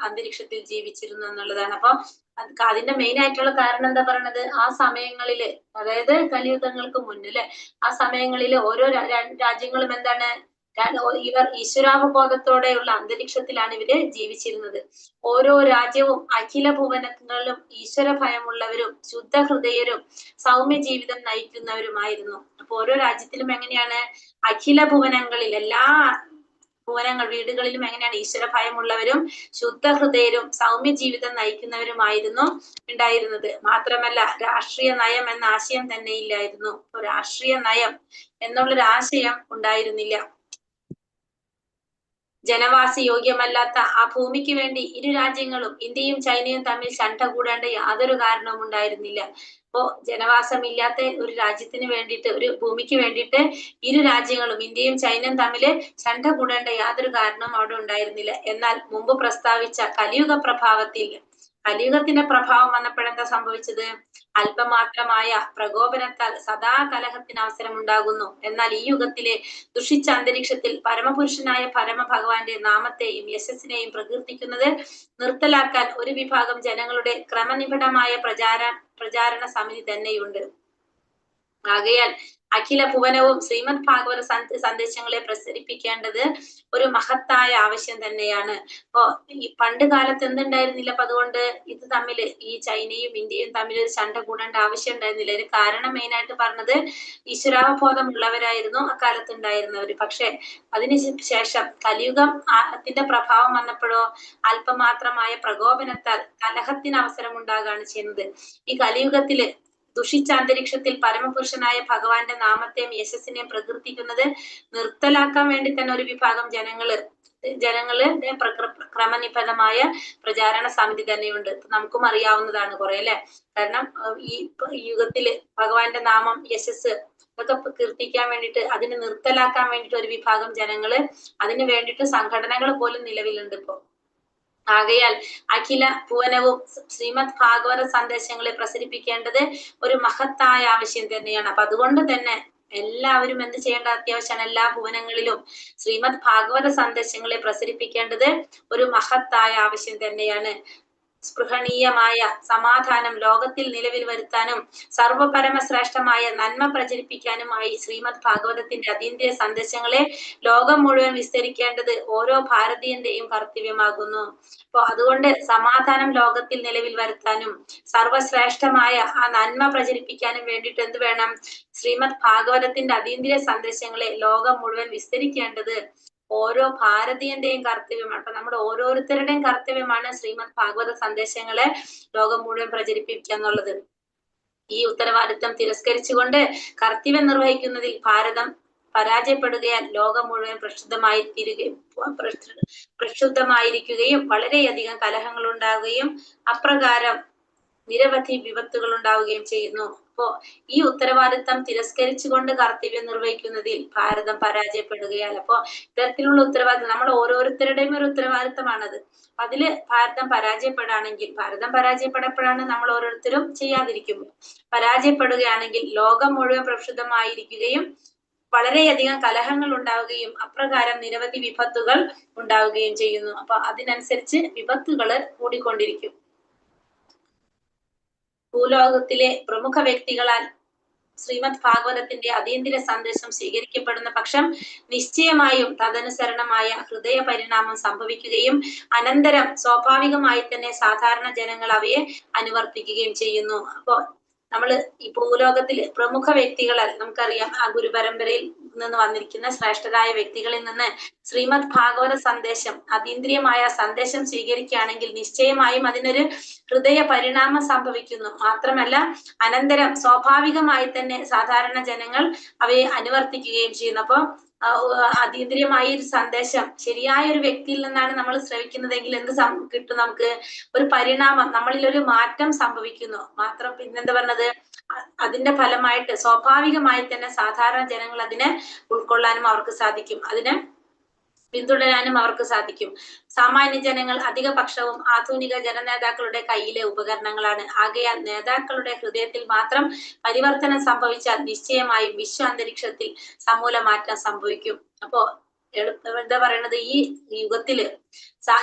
അന്തരീക്ഷത്തിൽ ജീവിച്ചിരുന്നു എന്നുള്ളതാണ്. അപ്പൊ അതിന്റെ മെയിൻ ആയിട്ടുള്ള കാരണം എന്താ പറയണത്? ആ സമയങ്ങളില്, അതായത് കലിയുഗങ്ങൾക്ക് മുന്നില് ആ സമയങ്ങളിൽ ഓരോ രാജ്യങ്ങളും എന്താണ്? ഇവർ ഈശ്വരാവബോധത്തോടെയുള്ള അന്തരീക്ഷത്തിലാണ് ഇവര് ജീവിച്ചിരുന്നത്. ഓരോ രാജ്യവും അഖില ഭുവനങ്ങളിലും ഈശ്വര ഭയമുള്ളവരും ശുദ്ധഹൃദയരും സൗമ്യ ജീവിതം നയിക്കുന്നവരുമായിരുന്നു. അപ്പൊ ഓരോ രാജ്യത്തിലും എങ്ങനെയാണ്? അഖില ഭുവനങ്ങളിൽ എല്ലാ വീടുകളിലും എങ്ങനെയാണ്? ഈശ്വര ഭയമുള്ളവരും ശുദ്ധഹൃദയരും സൗമ്യ ജീവിതം നയിക്കുന്നവരുമായിരുന്നു ഉണ്ടായിരുന്നത്. മാത്രമല്ല രാഷ്ട്രീയ നയം എന്ന ആശയം തന്നെ ഇല്ലായിരുന്നു. രാഷ്ട്രീയ നയം എന്നുള്ളൊരു ആശയം ഉണ്ടായിരുന്നില്ല. ജനവാസ യോഗ്യമല്ലാത്ത ആ ഭൂമിക്ക് വേണ്ടി ഇരു രാജ്യങ്ങളും ഇന്ത്യയും ചൈനയും തമ്മിൽ ശണ്ട കൂടേണ്ട യാതൊരു കാരണവും ഉണ്ടായിരുന്നില്ല. അപ്പോ ജനവാസമില്ലാത്ത ഒരു രാജ്യത്തിന് വേണ്ടിയിട്ട്, ഒരു ഭൂമിക്ക് വേണ്ടിയിട്ട് ഇരു രാജ്യങ്ങളും ഇന്ത്യയും ചൈനയും തമ്മില് ശണ്ട കൂടേണ്ട യാതൊരു കാരണവും അവിടെ ഉണ്ടായിരുന്നില്ല. എന്നാൽ മുമ്പ് പ്രസ്താവിച്ച കലിയുഗ പ്രഭാവത്തിൽ കലിയുഗത്തിന്റെ പ്രഭാവം വന്നപ്പോഴെന്താ സംഭവിച്ചത്? അല്പമാത്രമായ പ്രകോപനത്താൽ സദാ കലഹത്തിന് അവസരം ഉണ്ടാകുന്നു. എന്നാൽ ഈ യുഗത്തിലെ ദുഷിച്ച അന്തരീക്ഷത്തിൽ പരമപുരുഷനായ പരമഭഗവാന്റെ നാമത്തെയും യശസ്സിനെയും പ്രകീർത്തിക്കുന്നത് നിർത്തലാക്കാൻ ഒരു വിഭാഗം ജനങ്ങളുടെ ക്രമനിബിഡമായ പ്രചാരണ സമിതി തന്നെയുണ്ട്. ആകയാൽ അഖില ഭുവനവും ശ്രീമദ് ഭാഗവത സന്ദേശങ്ങളെ പ്രസരിപ്പിക്കേണ്ടത് ഒരു മഹത്തായ ആവശ്യം തന്നെയാണ്. അപ്പോ ഈ പണ്ട് കാലത്ത് എന്തുണ്ടായിരുന്നില്ല? അപ്പൊ അതുകൊണ്ട് ഇത് തമ്മിൽ ഈ ചൈനയും ഇന്ത്യയും തമ്മിൽ ഒരു ചണ്ട കൂടേണ്ട ആവശ്യം ഉണ്ടായിരുന്നില്ല. ഒരു കാരണം മെയിനായിട്ട് പറഞ്ഞത് ഈശ്വരാവബോധമുള്ളവരായിരുന്നു അക്കാലത്ത് ഉണ്ടായിരുന്നവര്. പക്ഷെ അതിന് ശേഷം കലിയുഗം ത്തിന്റെ പ്രഭാവം വന്നപ്പോഴോ അല്പമാത്രമായ പ്രകോപനത്താൽ കലഹത്തിന് അവസരം ഉണ്ടാകുകയാണ് ചെയ്യുന്നത്. ഈ കലിയുഗത്തില് ദുഷിച്ച അന്തരീക്ഷത്തിൽ പരമപുരുഷനായ ഭഗവാന്റെ നാമത്തെയും യശസ്സിനെയും പ്രകീർത്തിക്കുന്നത് നിർത്തലാക്കാൻ വേണ്ടി തന്നെ ഒരു വിഭാഗം ജനങ്ങള് ക്രമനിബദ്ധമായ പ്രചാരണ സമിതി തന്നെയുണ്ട്. നമുക്കും അറിയാവുന്നതാണ് കുറെ അല്ലെ. കാരണം ഈ യുഗത്തില് ഭഗവാന്റെ നാമം യശസ് ഇതൊക്കെ കീർത്തിക്കാൻ വേണ്ടിയിട്ട് അതിനെ നിർത്തലാക്കാൻ വേണ്ടിയിട്ട് ഒരു വിഭാഗം ജനങ്ങള് അതിന് വേണ്ടിയിട്ട് സംഘടനകൾ പോലും നിലവിലുണ്ട് ഇപ്പോ. ആകയാൽ അഖില ഭുവനവും ശ്രീമദ് ഭാഗവത സന്ദേശങ്ങളെ പ്രസരിപ്പിക്കേണ്ടത് ഒരു മഹത്തായ ആവശ്യം തന്നെയാണ്. അപ്പൊ അതുകൊണ്ട് തന്നെ എല്ലാവരും എന്ത് ചെയ്യേണ്ട അത്യാവശ്യമാണ്? എല്ലാ ഭുവനങ്ങളിലും ശ്രീമദ് ഭാഗവത സന്ദേശങ്ങളെ പ്രസരിപ്പിക്കേണ്ടത് ഒരു മഹത്തായ ആവശ്യം തന്നെയാണ്. സ്പൃഹണീയമായ സമാധാനം ലോകത്തിൽ നിലവിൽ വരുത്താനും സർവപരമശ്രേഷ്ഠമായ നന്മ പ്രചരിപ്പിക്കാനുമായി ശ്രീമദ് ഭാഗവതത്തിന്റെ അതീന്ദ്രിയ സന്ദേശങ്ങളെ ലോകം മുഴുവൻ വിസ്തരിക്കേണ്ടത് ഓരോ ഭാരതീയന്റെയും കർത്തവ്യമാകുന്നു. അപ്പൊ അതുകൊണ്ട് സമാധാനം ലോകത്തിൽ നിലവിൽ വരുത്താനും സർവശ്രേഷ്ഠമായ ആ നന്മ പ്രചരിപ്പിക്കാനും വേണ്ടിയിട്ട് എന്ത് വേണം? ശ്രീമദ് ഭാഗവതത്തിന്റെ അതീന്ദ്രിയ സന്ദേശങ്ങളെ ലോകം മുഴുവൻ വിസ്തരിക്കേണ്ടത് ഓരോ ഭാരതീയന്റെയും കർത്തവ്യമാണ്. അപ്പൊ നമ്മുടെ ഓരോരുത്തരുടെയും കർത്തവ്യമാണ് ശ്രീമദ് ഭാഗവത സന്ദേശങ്ങളെ ലോകം മുഴുവൻ പ്രചരിപ്പിക്കുക എന്നുള്ളത്. ഈ ഉത്തരവാദിത്തം തിരസ്കരിച്ചുകൊണ്ട് കർത്തവ്യം നിർവഹിക്കുന്നതിൽ ഭാരതം പരാജയപ്പെടുകയാൽ ലോകം മുഴുവൻ പ്രക്ഷുബ്ധമായിരിക്കുകയും വളരെയധികം കലഹങ്ങൾ ഉണ്ടാവുകയും അപ്രകാരം നിരവധി വിപത്തുകൾ ഉണ്ടാവുകയും ചെയ്യുന്നു. അപ്പോ ഈ ഉത്തരവാദിത്തം തിരസ്കരിച്ചുകൊണ്ട് കർത്തവ്യം നിർവഹിക്കുന്നതിൽ ഭാരതം പരാജയപ്പെടുകയാൽ, അപ്പോ ഇത്തരത്തിലുള്ള ഉത്തരവാദിത്തം നമ്മൾ ഓരോരുത്തരുടെയും ഒരു ഉത്തരവാദിത്തമാണത്. അതില് ഭാരതം പരാജയപ്പെടപ്പോഴാണ് നമ്മൾ ഓരോരുത്തരും ചെയ്യാതിരിക്കുമ്പോൾ പരാജയപ്പെടുകയാണെങ്കിൽ ലോകം മുഴുവൻ പ്രക്ഷുബ്ധമായിരിക്കുകയും വളരെയധികം കലഹങ്ങൾ ഉണ്ടാവുകയും അപ്രകാരം നിരവധി വിപത്തുകൾ ഉണ്ടാവുകയും ചെയ്യുന്നു. അപ്പൊ അതിനനുസരിച്ച് വിപത്തുകൾ കൂടിക്കൊണ്ടിരിക്കും. ഭൂലോകത്തിലെ പ്രമുഖ വ്യക്തികളാൽ ശ്രീമദ് ഭാഗവതത്തിന്റെ അതീന്ദ്രിയ സന്ദേശം സ്വീകരിക്കപ്പെടുന്ന പക്ഷം നിശ്ചയമായും തദനുസരണമായ ഹൃദയ പരിണാമം സംഭവിക്കുകയും അനന്തരം സ്വാഭാവികമായി തന്നെ സാധാരണ ജനങ്ങൾ അവയെ അനുവർത്തിക്കുകയും ചെയ്യുന്നു. അപ്പോ നമ്മള് ഈ ഭൂലോകത്തില് പ്രമുഖ വ്യക്തികളാൽ നമുക്കറിയാം ആ ഗുരുപരമ്പരയിൽ നിന്ന് വന്നിരിക്കുന്ന ശ്രേഷ്ഠരായ വ്യക്തികളിൽ നിന്ന് ശ്രീമദ് ഭാഗവത സന്ദേശം അതീന്ദ്രിയമായ സന്ദേശം സ്വീകരിക്കുകയാണെങ്കിൽ നിശ്ചയമായും അതിനൊരു ഹൃദയ പരിണാമം സംഭവിക്കുന്നു. മാത്രമല്ല അനന്തരം സ്വാഭാവികമായി തന്നെ സാധാരണ ജനങ്ങൾ അവയെ അനുവർത്തിക്കുകയും ചെയ്യുന്നു. അപ്പൊ അതീന്ദ്രിയമായ ഒരു സന്ദേശം ശരിയായ ഒരു വ്യക്തിയിൽ നിന്നാണ് നമ്മൾ ശ്രവിക്കുന്നതെങ്കിൽ എന്ത് കിട്ടും? നമുക്ക് ഒരു പരിണാമം, നമ്മളിൽ ഒരു മാറ്റം സംഭവിക്കുന്നു. മാത്രം പിന്നെന്താ പറഞ്ഞത്? അതിന്റെ ഫലമായിട്ട് സ്വാഭാവികമായി തന്നെ സാധാരണ ജനങ്ങൾ അതിനെ ഉൾക്കൊള്ളാനും അവർക്ക് സാധിക്കും, അതിനെ പിന്തുടരാനും അവർക്ക് സാധിക്കും. സാമാന്യ ജനങ്ങൾ അധിക പക്ഷവും ആധുനിക ജനനേതാക്കളുടെ കയ്യിലെ ഉപകരണങ്ങളാണ്. ആകയാൽ നേതാക്കളുടെ ഹൃദയത്തിൽ മാത്രം പരിവർത്തനം സംഭവിച്ചാൽ നിശ്ചയമായും വിശ്വ അന്തരീക്ഷത്തിൽ സമൂല മാറ്റം സംഭവിക്കും. അപ്പോ എന്താ പറയണത്? ഈ യുഗത്തില്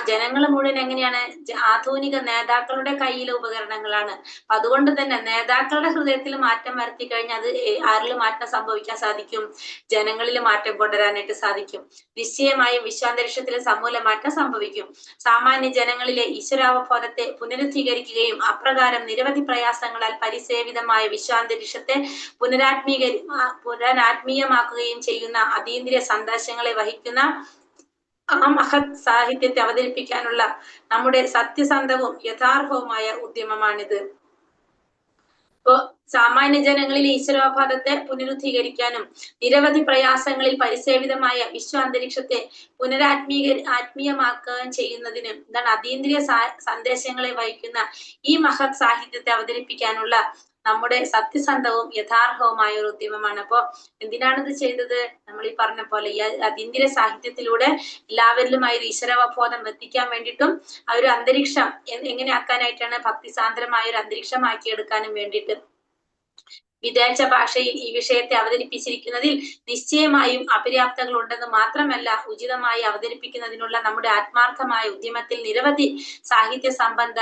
ജനങ്ങൾ മുഴുവൻ എങ്ങനെയാണ്? ആധുനിക നേതാക്കളുടെ കയ്യിലെ ഉപകരണങ്ങളാണ്. അതുകൊണ്ട് തന്നെ നേതാക്കളുടെ ഹൃദയത്തിൽ മാറ്റം വരുത്തി കഴിഞ്ഞാൽ അത് ആരിൽ മാറ്റം സംഭവിക്കാൻ സാധിക്കും? ജനങ്ങളിൽ മാറ്റം കൊണ്ടുവരാനായിട്ട് സാധിക്കും. നിശ്ചയമായും വിശ്വാന്തരീക്ഷത്തിൽ സമൂല മാറ്റം സംഭവിക്കും. സാമാന്യ ജനങ്ങളിലെ ഈശ്വരാവബോധത്തെ പുനരുദ്ധീകരിക്കുകയും അപ്രകാരം നിരവധി പ്രയാസങ്ങളാൽ പരിസേവിതമായ വിശ്വാന്തരീക്ഷത്തെ പുനരാത്മീയമാക്കുകയും ചെയ്യുന്ന അതീന്ദ്രിയ സന്ദേശങ്ങളെ വഹിക്കുന്ന ആ മഹത് സാഹിത്യത്തെ അവതരിപ്പിക്കാനുള്ള നമ്മുടെ സത്യസന്ധവും യഥാർത്ഥവുമായ ഉദ്യമമാണിത്. ഇപ്പോ സാമാന്യ ജനങ്ങളിൽ ഈശ്വരാവബോധത്തെ പുനരുദ്ധീകരിക്കാനും നിരവധി പ്രയാസങ്ങളിൽ പരിസേവിതമായ വിശ്വ അന്തരീക്ഷത്തെ ആത്മീയമാക്കുകയും ചെയ്യുന്നതിന് എന്താണ് അതീന്ദ്രിയ സന്ദേശങ്ങളെ വഹിക്കുന്ന ഈ മഹത് സാഹിത്യത്തെ അവതരിപ്പിക്കാനുള്ള നമ്മുടെ സത്യസന്ധവും യഥാർത്ഥവുമായ ഒരു ഉദ്യമമാണ്. അപ്പൊ എന്തിനാണ് ഇത് ചെയ്തത്? നമ്മൾ ഈ പറഞ്ഞ പോലെ ഈ അതീന്ദ്രിയ സാഹിത്യത്തിലൂടെ എല്ലാവരിലുമായി ഒരു ഈശ്വരവബോധം എത്തിക്കാൻ വേണ്ടിയിട്ടും ആ ഒരു അന്തരീക്ഷം എങ്ങനെ ആക്കാനായിട്ടാണ്? ഭക്തിസാന്ദ്രമായ ഒരു അന്തരീക്ഷമാക്കി എടുക്കാനും വേണ്ടിയിട്ട് വിദേശ ഭാഷയിൽ ഈ വിഷയത്തെ അവതരിപ്പിച്ചിരിക്കുന്നതിൽ നിശ്ചയമായും അപര്യാപ്തങ്ങൾ ഉണ്ടെന്ന് മാത്രമല്ല, ഉചിതമായി അവതരിപ്പിക്കുന്നതിനുള്ള നമ്മുടെ ആത്മാർത്ഥമായ ഉദ്യമത്തിൽ നിരവധി സാഹിത്യ സംബന്ധ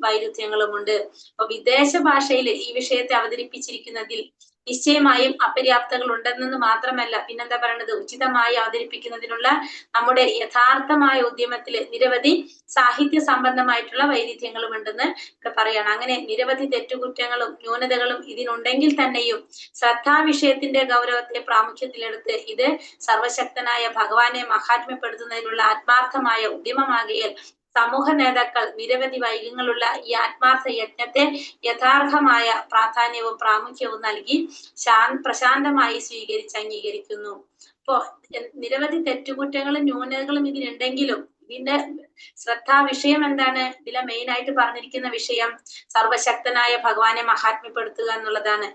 വൈരുദ്ധ്യങ്ങളുമുണ്ട്. അപ്പൊ വിദേശ ഭാഷയിൽ ഈ വിഷയത്തെ അവതരിപ്പിച്ചിരിക്കുന്നതിൽ നിശ്ചയമായും അപര്യാപ്തകൾ ഉണ്ടെന്ന് മാത്രമല്ല, പിന്നെന്താ പറയുന്നത്? ഉചിതമായി അവതരിപ്പിക്കുന്നതിനുള്ള നമ്മുടെ യഥാർത്ഥമായ ഉദ്യമത്തില് നിരവധി സാഹിത്യ സംബന്ധമായിട്ടുള്ള വൈരുദ്ധ്യങ്ങളും ഉണ്ടെന്ന് ഇവിടെ പറയാണ്. അങ്ങനെ നിരവധി തെറ്റുകുറ്റങ്ങളും ന്യൂനതകളും ഇതിനുണ്ടെങ്കിൽ തന്നെയും ശ്രദ്ധാവിഷയത്തിന്റെ ഗൗരവത്തെ പ്രാമുഖ്യത്തിലെടുത്ത് ഇത് സർവശക്തനായ ഭഗവാനെ മഹാത്മ്യപ്പെടുത്തുന്നതിനുള്ള ആത്മാർത്ഥമായ ഉദ്യമമാകിയാൽ സമൂഹ നേതാക്കൾ നിരവധി വൈകല്യങ്ങളുള്ള ഈ ആത്മാർത്ഥ യജ്ഞത്തെ യഥാർത്ഥമായ പ്രാധാന്യവും പ്രാമുഖ്യവും നൽകി പ്രശാന്തമായി സ്വീകരിച്ച് അംഗീകരിക്കുന്നു. ഇപ്പോ നിരവധി തെറ്റുകുറ്റങ്ങളും ന്യൂനതകളും ഇതിനുണ്ടെങ്കിലും ഇതിന്റെ ശ്രദ്ധാ വിഷയം എന്താണ്? ഇതിലെ മെയിൻ ആയിട്ട് പറഞ്ഞിരിക്കുന്ന വിഷയം സർവശക്തനായ ഭഗവാനെ മഹാത്മ്യപ്പെടുത്തുക എന്നുള്ളതാണ്.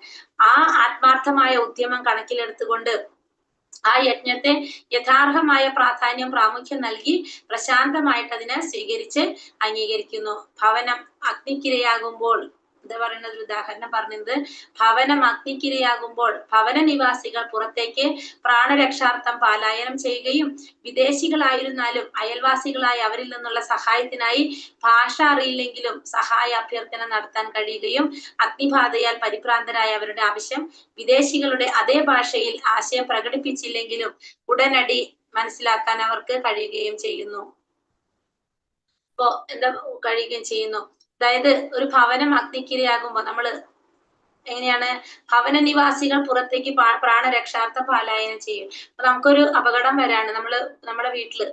ആ ആത്മാർത്ഥമായ ഉദ്യമം കണക്കിലെടുത്തുകൊണ്ട് ആ യജ്ഞത്തെ യഥാർത്ഥമായ പ്രാധാന്യം പ്രാമുഖ്യം നൽകി പ്രശാന്തമായിട്ട് അതിനെ സ്വീകരിച്ച് അംഗീകരിക്കുന്നു. ഭവനം അഗ്നിക്കിരയാകുമ്പോൾ എന്താ പറയുന്നത്? ഒരു ഉദാഹരണം പറഞ്ഞത്, ഭവനം അഗ്നിക്കിരയാകുമ്പോൾ ഭവന നിവാസികൾ പുറത്തേക്ക് പ്രാണരക്ഷാർത്ഥം പലായനം ചെയ്യുകയും വിദേശികളായിരുന്നാലും അയൽവാസികളായ അവരിൽ നിന്നുള്ള സഹായത്തിനായി ഭാഷ അറിയില്ലെങ്കിലും സഹായ അഭ്യർത്ഥന നടത്താൻ കഴിയുകയും അഗ്നിബാധയാൽ പരിഭ്രാന്തരായ അവരുടെ ആവശ്യം വിദേശികളുടെ അതേ ഭാഷയിൽ ആശയം പ്രകടിപ്പിച്ചില്ലെങ്കിലും ഉടനടി മനസ്സിലാക്കാൻ അവർക്ക് കഴിയുകയും ചെയ്യുന്നു. ഇപ്പോ എന്താ കഴിയുകയും ചെയ്യുന്നു? അതായത് ഒരു ഭവനം അഗ്നിക്കിരയാകുമ്പോൾ നമ്മള് എങ്ങനെയാണ്? ഭവന നിവാസികൾ പുറത്തേക്ക് പ്രാണരക്ഷാർത്ഥ പലായനം ചെയ്യും. അപ്പൊ നമുക്കൊരു അപകടം വരാണ്, നമ്മുടെ വീട്ടില്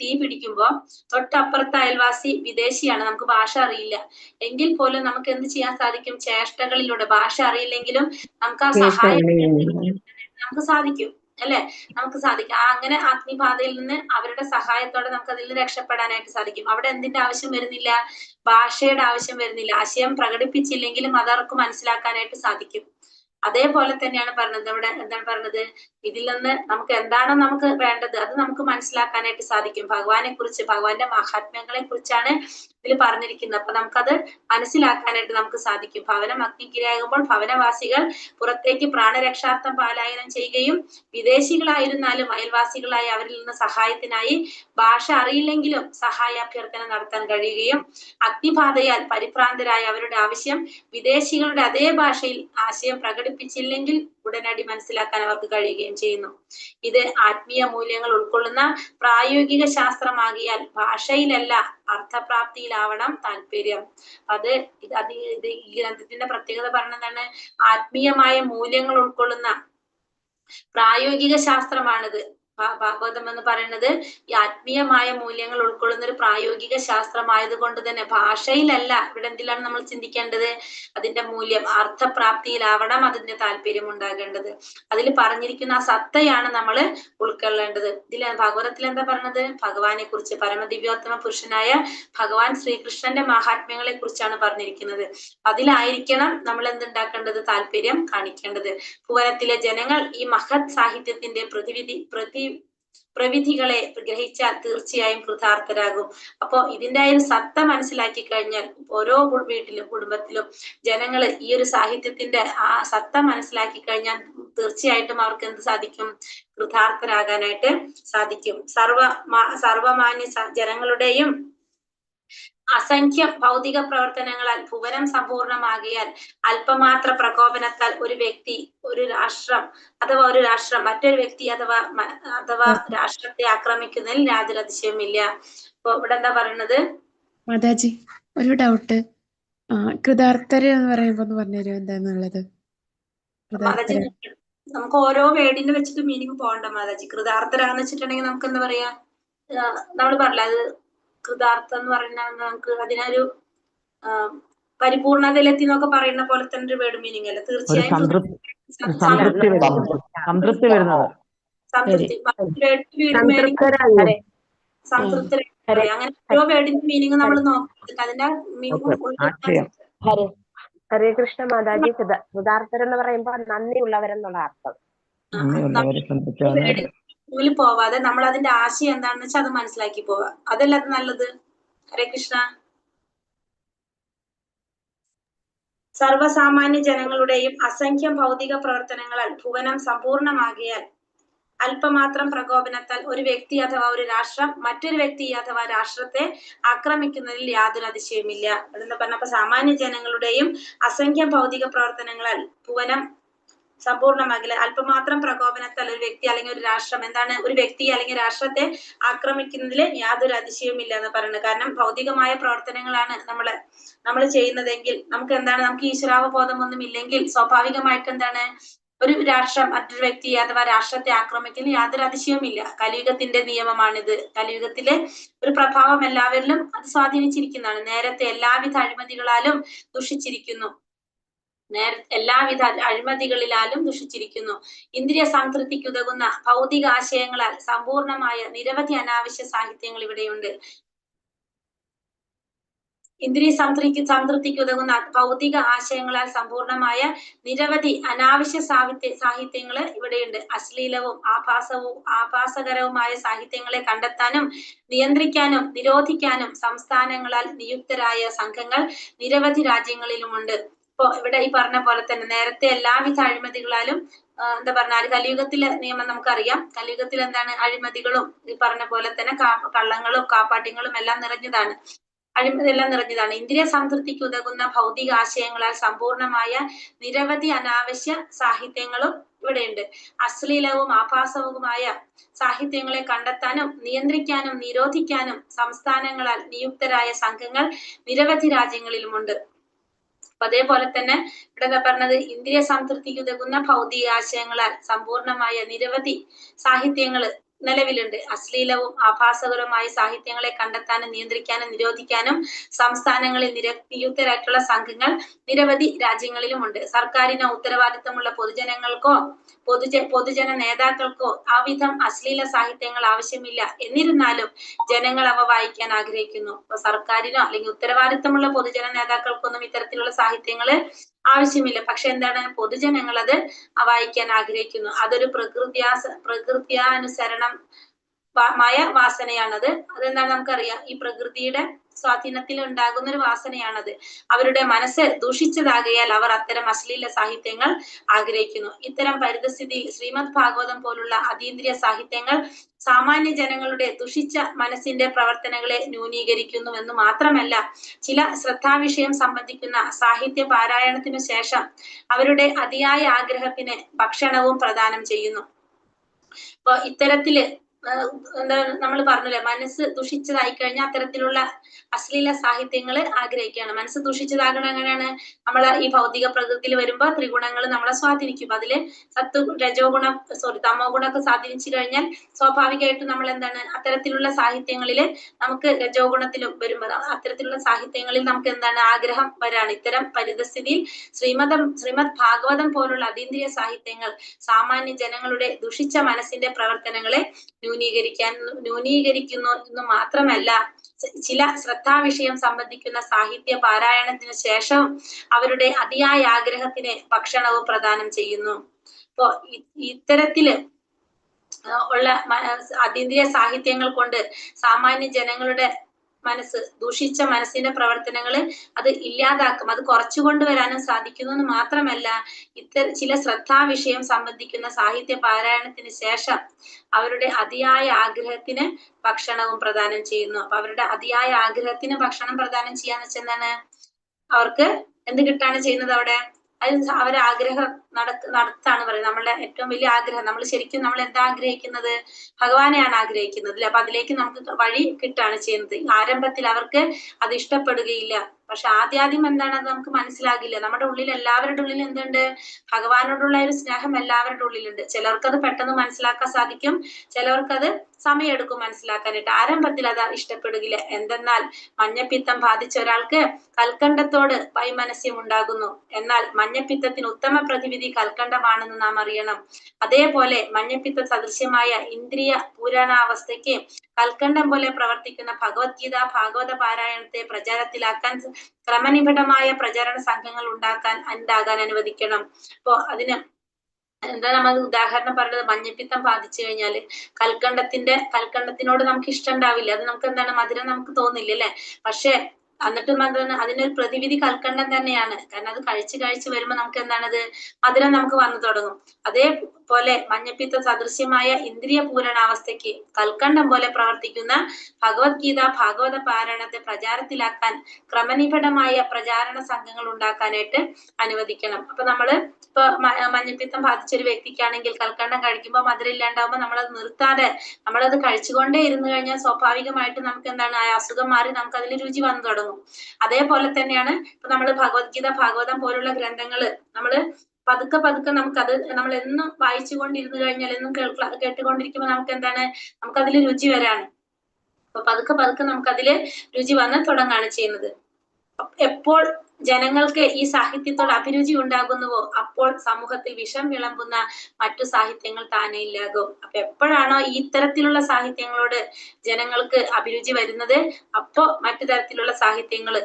തീ പിടിക്കുമ്പോ തൊട്ടപ്പുറത്തെ അയൽവാസി വിദേശിയാണ്, നമുക്ക് ഭാഷ അറിയില്ല എങ്കിൽ പോലും നമുക്ക് എന്ത് ചെയ്യാൻ സാധിക്കും? ചേഷ്ടകളിലൂടെ, ഭാഷ അറിയില്ലെങ്കിലും നമുക്ക് ആ സഹായം നമുക്ക് സാധിക്കും അല്ലെ? നമുക്ക് സാധിക്കും. അങ്ങനെ അഗ്നിബാധയിൽ നിന്ന് അവരുടെ സഹായത്തോടെ നമുക്ക് അതിൽ നിന്ന് രക്ഷപ്പെടാനായിട്ട് സാധിക്കും. അവിടെ എന്തിന്റെ ആവശ്യം വരുന്നില്ല? ഭാഷയുടെ ആവശ്യം വരുന്നില്ല. ആശയം പ്രകടിപ്പിച്ചില്ലെങ്കിലും അതവർക്ക് മനസ്സിലാക്കാനായിട്ട് സാധിക്കും. അതേപോലെ തന്നെയാണ് പറഞ്ഞത്. ഇവിടെ എന്താണ് പറഞ്ഞത്? ഇതിൽ നിന്ന് നമുക്ക് എന്താണോ നമുക്ക് വേണ്ടത് അത് നമുക്ക് മനസ്സിലാക്കാനായിട്ട് സാധിക്കും. ഭഗവാനെ കുറിച്ച്, ഭഗവാന്റെ മഹാത്മ്യങ്ങളെ കുറിച്ചാണ് ഇതിൽ പറഞ്ഞിരിക്കുന്നത്. അപ്പൊ നമുക്കത് മനസ്സിലാക്കാനായിട്ട് നമുക്ക് സാധിക്കും. ഭവനം അഗ്നിക്കിരയാകുമ്പോൾ ഭവനവാസികൾ പുറത്തേക്ക് പ്രാണരക്ഷാർത്ഥം പലായനം ചെയ്യുകയും വിദേശികളായിരുന്നാലും അയൽവാസികളായ അവരിൽ നിന്ന് സഹായത്തിനായി ഭാഷ അറിയില്ലെങ്കിലും സഹായാഭ്യർത്ഥന നടത്താൻ കഴിയുകയും അഗ്നിബാധയാൽ പരിഭ്രാന്തരായ അവരുടെ ആവശ്യം വിദേശികളുടെ അതേ ഭാഷയിൽ ആശയം പ്രകടിപ്പിച്ചില്ലെങ്കിൽ ഉടനടി മനസ്സിലാക്കാൻ അവർക്ക് കഴിയുകയും ചെയ്യുന്നു. ഇത് ആത്മീയ മൂല്യങ്ങൾ ഉൾക്കൊള്ളുന്ന പ്രായോഗിക ശാസ്ത്രമാകിയാൽ ഭാഷയിലല്ല അർത്ഥപ്രാപ്തിയിലാവണം താല്പര്യം. ഇത് ഈ ഗ്രന്ഥത്തിന്റെ പ്രത്യേകത പറഞ്ഞതാണ്. ആത്മീയമായ മൂല്യങ്ങൾ ഉൾക്കൊള്ളുന്ന പ്രായോഗിക ശാസ്ത്രമാണിത്. ഭാഗവതം എന്ന് പറയുന്നത് ഈ ആത്മീയമായ മൂല്യങ്ങൾ ഉൾക്കൊള്ളുന്ന ഒരു പ്രായോഗിക ശാസ്ത്രമായത് കൊണ്ട് തന്നെ ഭാഷയിലല്ല ഇവിടെ എന്തിലാണ് നമ്മൾ ചിന്തിക്കേണ്ടത്? അതിന്റെ മൂല്യം അർത്ഥപ്രാപ്തിയിലാവണം അതിന്റെ താല്പര്യം ഉണ്ടാകേണ്ടത്. അതിൽ പറഞ്ഞിരിക്കുന്ന ആ സത്തയാണ് നമ്മൾ ഉൾക്കൊള്ളേണ്ടത്. ഭാഗവതത്തിൽ എന്താ പറഞ്ഞത്? ഭഗവാനെ കുറിച്ച്, പരമദിവ്യോത്തമ പുരുഷനായ ഭഗവാൻ ശ്രീകൃഷ്ണന്റെ മഹാത്മ്യങ്ങളെ കുറിച്ചാണ് പറഞ്ഞിരിക്കുന്നത്. അതിലായിരിക്കണം നമ്മൾ എന്തുണ്ടാക്കേണ്ടത്? താല്പര്യം കാണിക്കേണ്ടത്. ഭുവനത്തിലെ ജനങ്ങൾ ഈ മഹത് സാഹിത്യത്തിന്റെ പ്രവിധികളെ ഗ്രഹിച്ചാൽ തീർച്ചയായും കൃതാർത്ഥരാകും. അപ്പോ ഇതിന്റെ ഒരു സത്ത മനസ്സിലാക്കി കഴിഞ്ഞാൽ ഓരോ വീട്ടിലും കുടുംബത്തിലും ജനങ്ങള് ഈ ഒരു സാഹിത്യത്തിന്റെ ആ സത്ത മനസ്സിലാക്കി കഴിഞ്ഞാൽ തീർച്ചയായിട്ടും അവർക്ക് എന്ത് സാധിക്കും? കൃതാർത്ഥരാകാനായിട്ട് സാധിക്കും. സർവമാന്യ ജനങ്ങളുടെയും അസംഖ്യം ഭൗതിക പ്രവർത്തനങ്ങളാൽ ഭുവനം സമ്പൂർണമാകിയാൽ അല്പമാത്ര പ്രകോപനത്താൽ ഒരു വ്യക്തി, ഒരു രാഷ്ട്രം മറ്റൊരു വ്യക്തി അഥവാ രാഷ്ട്രത്തെ ആക്രമിക്കുന്നതിൽ യാതൊരു അതിശയമില്ല. അപ്പൊ ഇവിടെ എന്താ പറയുന്നത്? മാതാജി, ഒരു ഡൗട്ട്. കൃതാർത്ഥര് എന്ന് പറയുമ്പോ ഒന്ന് പറഞ്ഞുതരുമോ എന്താന്നുള്ളത്? മാതാജി, നമുക്ക് ഓരോ വേർഡിനെ വെച്ചിട്ട് മീനിങ് പോകണ്ട മാതാജി. കൃതാർത്ഥരാന്ന് വെച്ചിട്ടുണ്ടെങ്കിൽ നമുക്ക് എന്താ പറയാ? നമ്മൾ പറഞ്ഞില്ല, അത് കൃതാർത്ഥം എന്ന് പറഞ്ഞാൽ നമുക്ക് അതിനൊരു പരിപൂർണതയിലെത്തി എന്നൊക്കെ പറയുന്ന പോലെ തന്നെ ഒരു വേർഡ് മീനിങ് അല്ല. തീർച്ചയായും സംതൃപ്തി. അങ്ങനെ ഓരോ വേർഡിന്റെ മീനിങ് നമ്മൾ നോക്കുന്നത് അതിന്റെ മീനിങ് ഹരേ കൃഷ്ണ മാതാജി. കൃതാർത്ഥരെന്ന് പറയുമ്പോൾ നന്ദിയുള്ളവരെന്നുള്ള അർത്ഥം. പോവാതെ നമ്മൾ അതിന്റെ ആശയം എന്താണെന്ന് വെച്ചാൽ അത് മനസ്സിലാക്കി പോവാ, അതല്ല അത് നല്ലത്. ഹരേ കൃഷ്ണ. സർവസാമാന്യ ജനങ്ങളുടെയും അസംഖ്യം ഭൗതിക പ്രവർത്തനങ്ങളാൽ ഭുവനം സമ്പൂർണമാകിയാൽ അല്പമാത്രം പ്രകോപനത്താൽ ഒരു വ്യക്തി അഥവാ ഒരു രാഷ്ട്രം മറ്റൊരു വ്യക്തി അഥവാ രാഷ്ട്രത്തെ ആക്രമിക്കുന്നതിൽ യാതൊരു അതിശയമില്ല. അതെന്ന് പറഞ്ഞപ്പോ സാമാന്യ ജനങ്ങളുടെയും അസംഖ്യം ഭൗതിക പ്രവർത്തനങ്ങളാൽ ഭുവനം സമ്പൂർണ്ണമാകില്ല. അല്പമാത്രം പ്രകോപനത്താൽ ഒരു വ്യക്തി അല്ലെങ്കിൽ ഒരു രാഷ്ട്രം എന്താണ് ഒരു വ്യക്തി അല്ലെങ്കിൽ രാഷ്ട്രത്തെ ആക്രമിക്കുന്നതിൽ യാതൊരു അതിശയമില്ല എന്ന് പറയുന്നത്. കാരണം ഭൗതികമായ പ്രവർത്തനങ്ങളാണ് നമ്മൾ ചെയ്യുന്നതെങ്കിൽ നമുക്ക് എന്താണ്, നമുക്ക് ഈശ്വരാവബോധം ഒന്നും ഇല്ലെങ്കിൽ സ്വാഭാവികമായിട്ട് എന്താണ് ഒരു രാഷ്ട്രം മറ്റൊരു വ്യക്തി അഥവാ രാഷ്ട്രത്തെ ആക്രമിക്കുന്നതിൽ യാതൊരു അതിശയവുമില്ല. കലിയുഗത്തിന്റെ നിയമമാണിത്. കലിയുഗത്തിലെ ഒരു പ്രഭാവം എല്ലാവരിലും അത് സ്വാധീനിച്ചിരിക്കുന്നതാണ്. നേരത്തെ എല്ലാവിധ അഴിമതികളാലും ദുഷിച്ചിരിക്കുന്നു. എല്ലാവിധ അഴിമതികളിലാലും ദുഷിച്ചിരിക്കുന്നു. ഇന്ദ്രിയ സംതൃപ്തിക്ക് ഉതകുന്ന ഭൗതിക ആശയങ്ങളാൽ സമ്പൂർണമായ നിരവധി അനാവശ്യ സാഹിത്യങ്ങൾ ഇവിടെയുണ്ട്. ഇന്ദ്രിയ സംതൃപ്തിക്ക് ഉതകുന്ന ഭൗതിക ആശയങ്ങളാൽ സമ്പൂർണമായ നിരവധി അനാവശ്യ സാഹിത്യങ്ങൾ ഇവിടെയുണ്ട്. അശ്ലീലവും ആഭാസകരവുമായ സാഹിത്യങ്ങളെ കണ്ടെത്താനും നിയന്ത്രിക്കാനും നിരോധിക്കാനും സംസ്ഥാനങ്ങളാൽ നിയുക്തരായ സംഘങ്ങൾ നിരവധി രാജ്യങ്ങളിലുമുണ്ട്. ഇപ്പൊ ഇവിടെ ഈ പറഞ്ഞ പോലെ തന്നെ നേരത്തെ എല്ലാവിധ അഴിമതികളാലും എന്താ പറഞ്ഞാൽ കലിയുഗത്തിലെ നിയമം നമുക്കറിയാം. കലിയുഗത്തിൽ എന്താണ് അഴിമതികളും ഈ പറഞ്ഞ പോലെ തന്നെ കള്ളങ്ങളും കാപ്പാട്യങ്ങളും എല്ലാം നിറഞ്ഞതാണ്. അഴിമതിയെല്ലാം നിറഞ്ഞതാണ്. ഇന്ദ്രിയ സംതൃപ്തിക്ക് ഉതകുന്ന ഭൗതിക ആശയങ്ങളാൽ സമ്പൂർണമായ നിരവധി അനാവശ്യ സാഹിത്യങ്ങളും ഇവിടെയുണ്ട്. അശ്ലീലവും ആഭാസവുമായ സാഹിത്യങ്ങളെ കണ്ടെത്താനും നിയന്ത്രിക്കാനും നിരോധിക്കാനും സംസ്ഥാനങ്ങളാൽ നിയുക്തരായ സംഘങ്ങൾ നിരവധി രാജ്യങ്ങളിലുമുണ്ട്. അപ്പൊ അതേപോലെ തന്നെ ഇവിടെ പറഞ്ഞത് ഇന്ദ്രിയ സംതൃപ്തിക്ക് ഉതകുന്ന ഭൗതിക ആശയങ്ങളാൽ സമ്പൂർണമായ നിരവധി സാഹിത്യങ്ങൾ നിലവിലുണ്ട്. അശ്ലീലവും ആഭാസകരവുമായ സാഹിത്യങ്ങളെ കണ്ടെത്താനും നിയന്ത്രിക്കാനും നിരോധിക്കാനും സംസ്ഥാനങ്ങളിൽ നിയുക്തരായിട്ടുള്ള സംഘങ്ങൾ നിരവധി രാജ്യങ്ങളിലുമുണ്ട്. സർക്കാരിന് ഉത്തരവാദിത്തമുള്ള പൊതുജനങ്ങൾക്കോ പൊതുജന നേതാക്കൾക്കോ ആ വിധം അശ്ലീല സാഹിത്യങ്ങൾ ആവശ്യമില്ല. എന്നിരുന്നാലും ജനങ്ങൾ അവ വായിക്കാൻ ആഗ്രഹിക്കുന്നു. അപ്പൊ സർക്കാരിനോ അല്ലെങ്കിൽ ഉത്തരവാദിത്തമുള്ള പൊതുജന നേതാക്കൾക്കൊന്നും ഇത്തരത്തിലുള്ള സാഹിത്യങ്ങള് ആവശ്യമില്ല. പക്ഷെ എന്താണ്, പൊതുജനങ്ങൾ അത് വായിക്കാൻ ആഗ്രഹിക്കുന്നു. അതൊരു പ്രകൃത്യാനുസരണമായ വാസനയാണത്. അതെന്താണ് നമുക്കറിയാം, ഈ പ്രകൃതിയുടെ സ്വാധീനത്തിൽ ഉണ്ടാകുന്ന ഒരു വാസനയാണത്. അവരുടെ മനസ്സ് ദൂഷിച്ചതാകയാൽ അവർ അത്തരം അശ്ലീല സാഹിത്യങ്ങൾ ആഗ്രഹിക്കുന്നു. ഇത്തരം പരിതസ്ഥിതിയിൽ ശ്രീമദ് ഭാഗവതം പോലുള്ള അതീന്ദ്രിയ സാഹിത്യങ്ങൾ സാമാന്യ ജനങ്ങളുടെ ദുഷിച്ച മനസ്സിന്റെ പ്രവർത്തനങ്ങളെ ന്യൂനീകരിക്കുന്നു എന്ന് മാത്രമല്ല, ചില ശ്രദ്ധാവിഷയം സംബന്ധിക്കുന്ന സാഹിത്യ പാരായണത്തിനു ശേഷം അവരുടെ അതിയായ ആഗ്രഹത്തിന് ഭക്ഷണവും പ്രദാനം ചെയ്യുന്നു. അപ്പൊ ഇത്തരത്തില് എന്താ നമ്മൾ പറഞ്ഞില്ലേ, മനസ്സ് ദുഷിച്ചതായി കഴിഞ്ഞാൽ അത്തരത്തിലുള്ള അശ്ലീല സാഹിത്യങ്ങൾ ആഗ്രഹിക്കുകയാണ്. മനസ്സ് ദുഷിച്ചതാകണം എങ്ങനെയാണ്, നമ്മളെ ഈ ഭൗതിക പ്രകൃതിയിൽ വരുമ്പോ ത്രിഗുണങ്ങൾ നമ്മളെ സ്വാധീനിക്കും. അതില് തമോ ഗുണമൊക്കെ സ്വാധീനിച്ചു കഴിഞ്ഞാൽ സ്വാഭാവികമായിട്ടും നമ്മൾ എന്താണ് അത്തരത്തിലുള്ള സാഹിത്യങ്ങളില് നമുക്ക് രജോ ഗുണത്തിലും വരുമ്പോൾ അത്തരത്തിലുള്ള സാഹിത്യങ്ങളിൽ നമുക്ക് എന്താണ് ആഗ്രഹം വരാണ്. ഇത്തരം പരിതസ്ഥിതിയിൽ ശ്രീമദ് ഭാഗവതം പോലുള്ള അതീന്ദ്രിയ സാഹിത്യങ്ങൾ സാമാന്യ ജനങ്ങളുടെ ദുഷിച്ച മനസ്സിന്റെ പ്രവർത്തനങ്ങളെ ന്യൂനീകരിക്കുന്നു എന്ന് മാത്രമല്ല, ചില ശ്രദ്ധാവിഷയം സംബന്ധിക്കുന്ന സാഹിത്യ പാരായണത്തിന് ശേഷം അവരുടെ അതിയായ ആഗ്രഹത്തിന് ഭക്ഷണവും പ്രദാനം ചെയ്യുന്നു. അപ്പോ ഇത്തരത്തില് ഉള്ള അതീന്ദ്രിയ സാഹിത്യങ്ങൾ കൊണ്ട് സാമാന്യ ജനങ്ങളുടെ മനസ്സ് ദൂഷിച്ച മനസ്സിന്റെ പ്രവർത്തനങ്ങൾ അത് ഇല്ലാതാക്കും, അത് കുറച്ചു കൊണ്ടുവരാനും സാധിക്കുന്നു എന്ന് മാത്രമല്ല, ചില ശ്രദ്ധാവിഷയം സംബന്ധിക്കുന്ന സാഹിത്യ പാരായണത്തിന് ശേഷം അവരുടെ അതിയായ ആഗ്രഹത്തിന് ഭക്ഷണവും പ്രദാനം ചെയ്യുന്നു. അപ്പൊ അവരുടെ അതിയായ ആഗ്രഹത്തിന് ഭക്ഷണം പ്രദാനം ചെയ്യാന്ന് വെച്ചാൽ എന്താണ്, അവർക്ക് എന്ത് കിട്ടാണ് ചെയ്യുന്നത്, അവിടെ അവരെ ആഗ്രഹം നടത്താണ് പറയുന്നത്. നമ്മളുടെ ഏറ്റവും വലിയ ആഗ്രഹം, നമ്മൾ ശരിക്കും നമ്മൾ എന്താ ആഗ്രഹിക്കുന്നത്, ഭഗവാനെയാണ് ആഗ്രഹിക്കുന്നത് അല്ലെ. അപ്പൊ അതിലേക്ക് നമുക്ക് വഴി കിട്ടാണ് ചെയ്യുന്നത്. ആരംഭത്തിൽ അവർക്ക് അത് ഇഷ്ടപ്പെടുകയില്ല. പക്ഷെ ആദ്യം എന്താണ് അത് നമുക്ക് മനസ്സിലാകില്ല. നമ്മുടെ ഉള്ളിൽ എല്ലാവരുടെ ഉള്ളിൽ എന്തുണ്ട്, ഭഗവാനോടുള്ള ഒരു സ്നേഹം എല്ലാവരുടെ ഉള്ളിലുണ്ട്. ചിലർക്കത് പെട്ടെന്ന് മനസ്സിലാക്കാൻ സാധിക്കും, ചിലവർക്കത് സമയമെടുക്കും മനസ്സിലാക്കാനായിട്ട്. ആരംഭത്തിൽ അത് ഇഷ്ടപ്പെടുകയില്ല. എന്തെന്നാൽ മഞ്ഞപ്പിത്തം ബാധിച്ച ഒരാൾക്ക് കൽക്കണ്ടത്തോട് വൈമനസ്യം ഉണ്ടാകുന്നു. എന്നാൽ മഞ്ഞപ്പിത്തത്തിന് ഉത്തമ പ്രതിവിധി കൽക്കണ്ടമാണെന്ന് നാം അറിയണം. അതേപോലെ മഞ്ഞപ്പിത്ത സദൃശ്യമായ ഇന്ദ്രിയ പൂരണാവസ്ഥയ്ക്ക് കൽക്കണ്ടം പോലെ പ്രവർത്തിക്കുന്ന ഭഗവത്ഗീത ഭാഗവത പാരായണത്തെ പ്രചാരത്തിലാക്കാൻ ക്രമനിബിഡമായ പ്രചാരണ സംഘങ്ങൾ ഉണ്ടാകാൻ അനുവദിക്കണം. അപ്പോ അതിന് എന്താ നമ്മൾ ഉദാഹരണം പറഞ്ഞത്, മഞ്ഞപ്പിത്തം ബാധിച്ചു കഴിഞ്ഞാല് കൽക്കണ്ടത്തിനോട് നമുക്ക് ഇഷ്ടം ഉണ്ടാവില്ല. അത് നമുക്ക് എന്താണ്, മധുരം നമുക്ക് തോന്നില്ല അല്ലെ? പക്ഷെ എന്നിട്ടും അതിനൊരു പ്രതിവിധി കൽക്കണ്ടം തന്നെയാണ്. കാരണം അത് കഴിച്ച് വരുമ്പോ നമുക്ക് എന്താണത്, മധുരം നമുക്ക് വന്നു തുടങ്ങും. അതേപോലെ മഞ്ഞപ്പിത്ത സദൃശ്യമായ ഇന്ദ്രിയ പൂരണാവസ്ഥയ്ക്ക് കൽക്കണ്ടം പോലെ പ്രവർത്തിക്കുന്ന ഭഗവത്ഗീത ഭാഗവത പാരായണത്തെ പ്രചാരത്തിലാക്കാൻ ക്രമനിബിഡമായ പ്രചാരണ സംഘങ്ങൾ ഉണ്ടാക്കാനായിട്ട് അനുവദിക്കണം. അപ്പൊ നമ്മള് ഇപ്പൊ മഞ്ഞപ്പിത്തം ബാധിച്ചൊരു വ്യക്തിക്കാണെങ്കിൽ കൽക്കണ്ടം കഴിക്കുമ്പോൾ മധുരം ഇല്ലാണ്ടാവുമ്പോൾ നമ്മളത് നിർത്താതെ നമ്മളത് കഴിച്ചുകൊണ്ടേ ഇരുന്നു കഴിഞ്ഞാൽ സ്വാഭാവികമായിട്ട് നമുക്ക് എന്താണ്, ആ അസുഖം മാറി നമുക്ക് അതിൽ രുചി വന്നു തുടങ്ങും. അതേപോലെ തന്നെയാണ് ഇപ്പൊ നമ്മള് ഭഗവത്ഗീത ഭാഗവതം പോലുള്ള ഗ്രന്ഥങ്ങള് നമ്മള് പതുക്കെ നമുക്കത് നമ്മൾ എന്നും വായിച്ചുകൊണ്ടിരുന്നു കഴിഞ്ഞാൽ, എന്നും കേട്ടുകൊണ്ടിരിക്കുമ്പോൾ നമുക്ക് എന്താണ്, നമുക്കതിൽ രുചി വരാണ്. അപ്പൊ പതുക്കെ നമുക്കതില് രുചി വന്ന് തുടങ്ങാണ് ചെയ്യുന്നത്. എപ്പോൾ ജനങ്ങൾക്ക് ഈ സാഹിത്യത്തോട് അഭിരുചി ഉണ്ടാകുന്നുവോ അപ്പോൾ സമൂഹത്തിൽ വിഷം വിളമ്പുന്ന മറ്റു സാഹിത്യങ്ങൾ താനെ ഇല്ലാകും. അപ്പൊ എപ്പോഴാണോ ഈ ഇത്തരത്തിലുള്ള സാഹിത്യങ്ങളോട് ജനങ്ങൾക്ക് അഭിരുചി വരുന്നത്, അപ്പോ മറ്റു തരത്തിലുള്ള സാഹിത്യങ്ങള്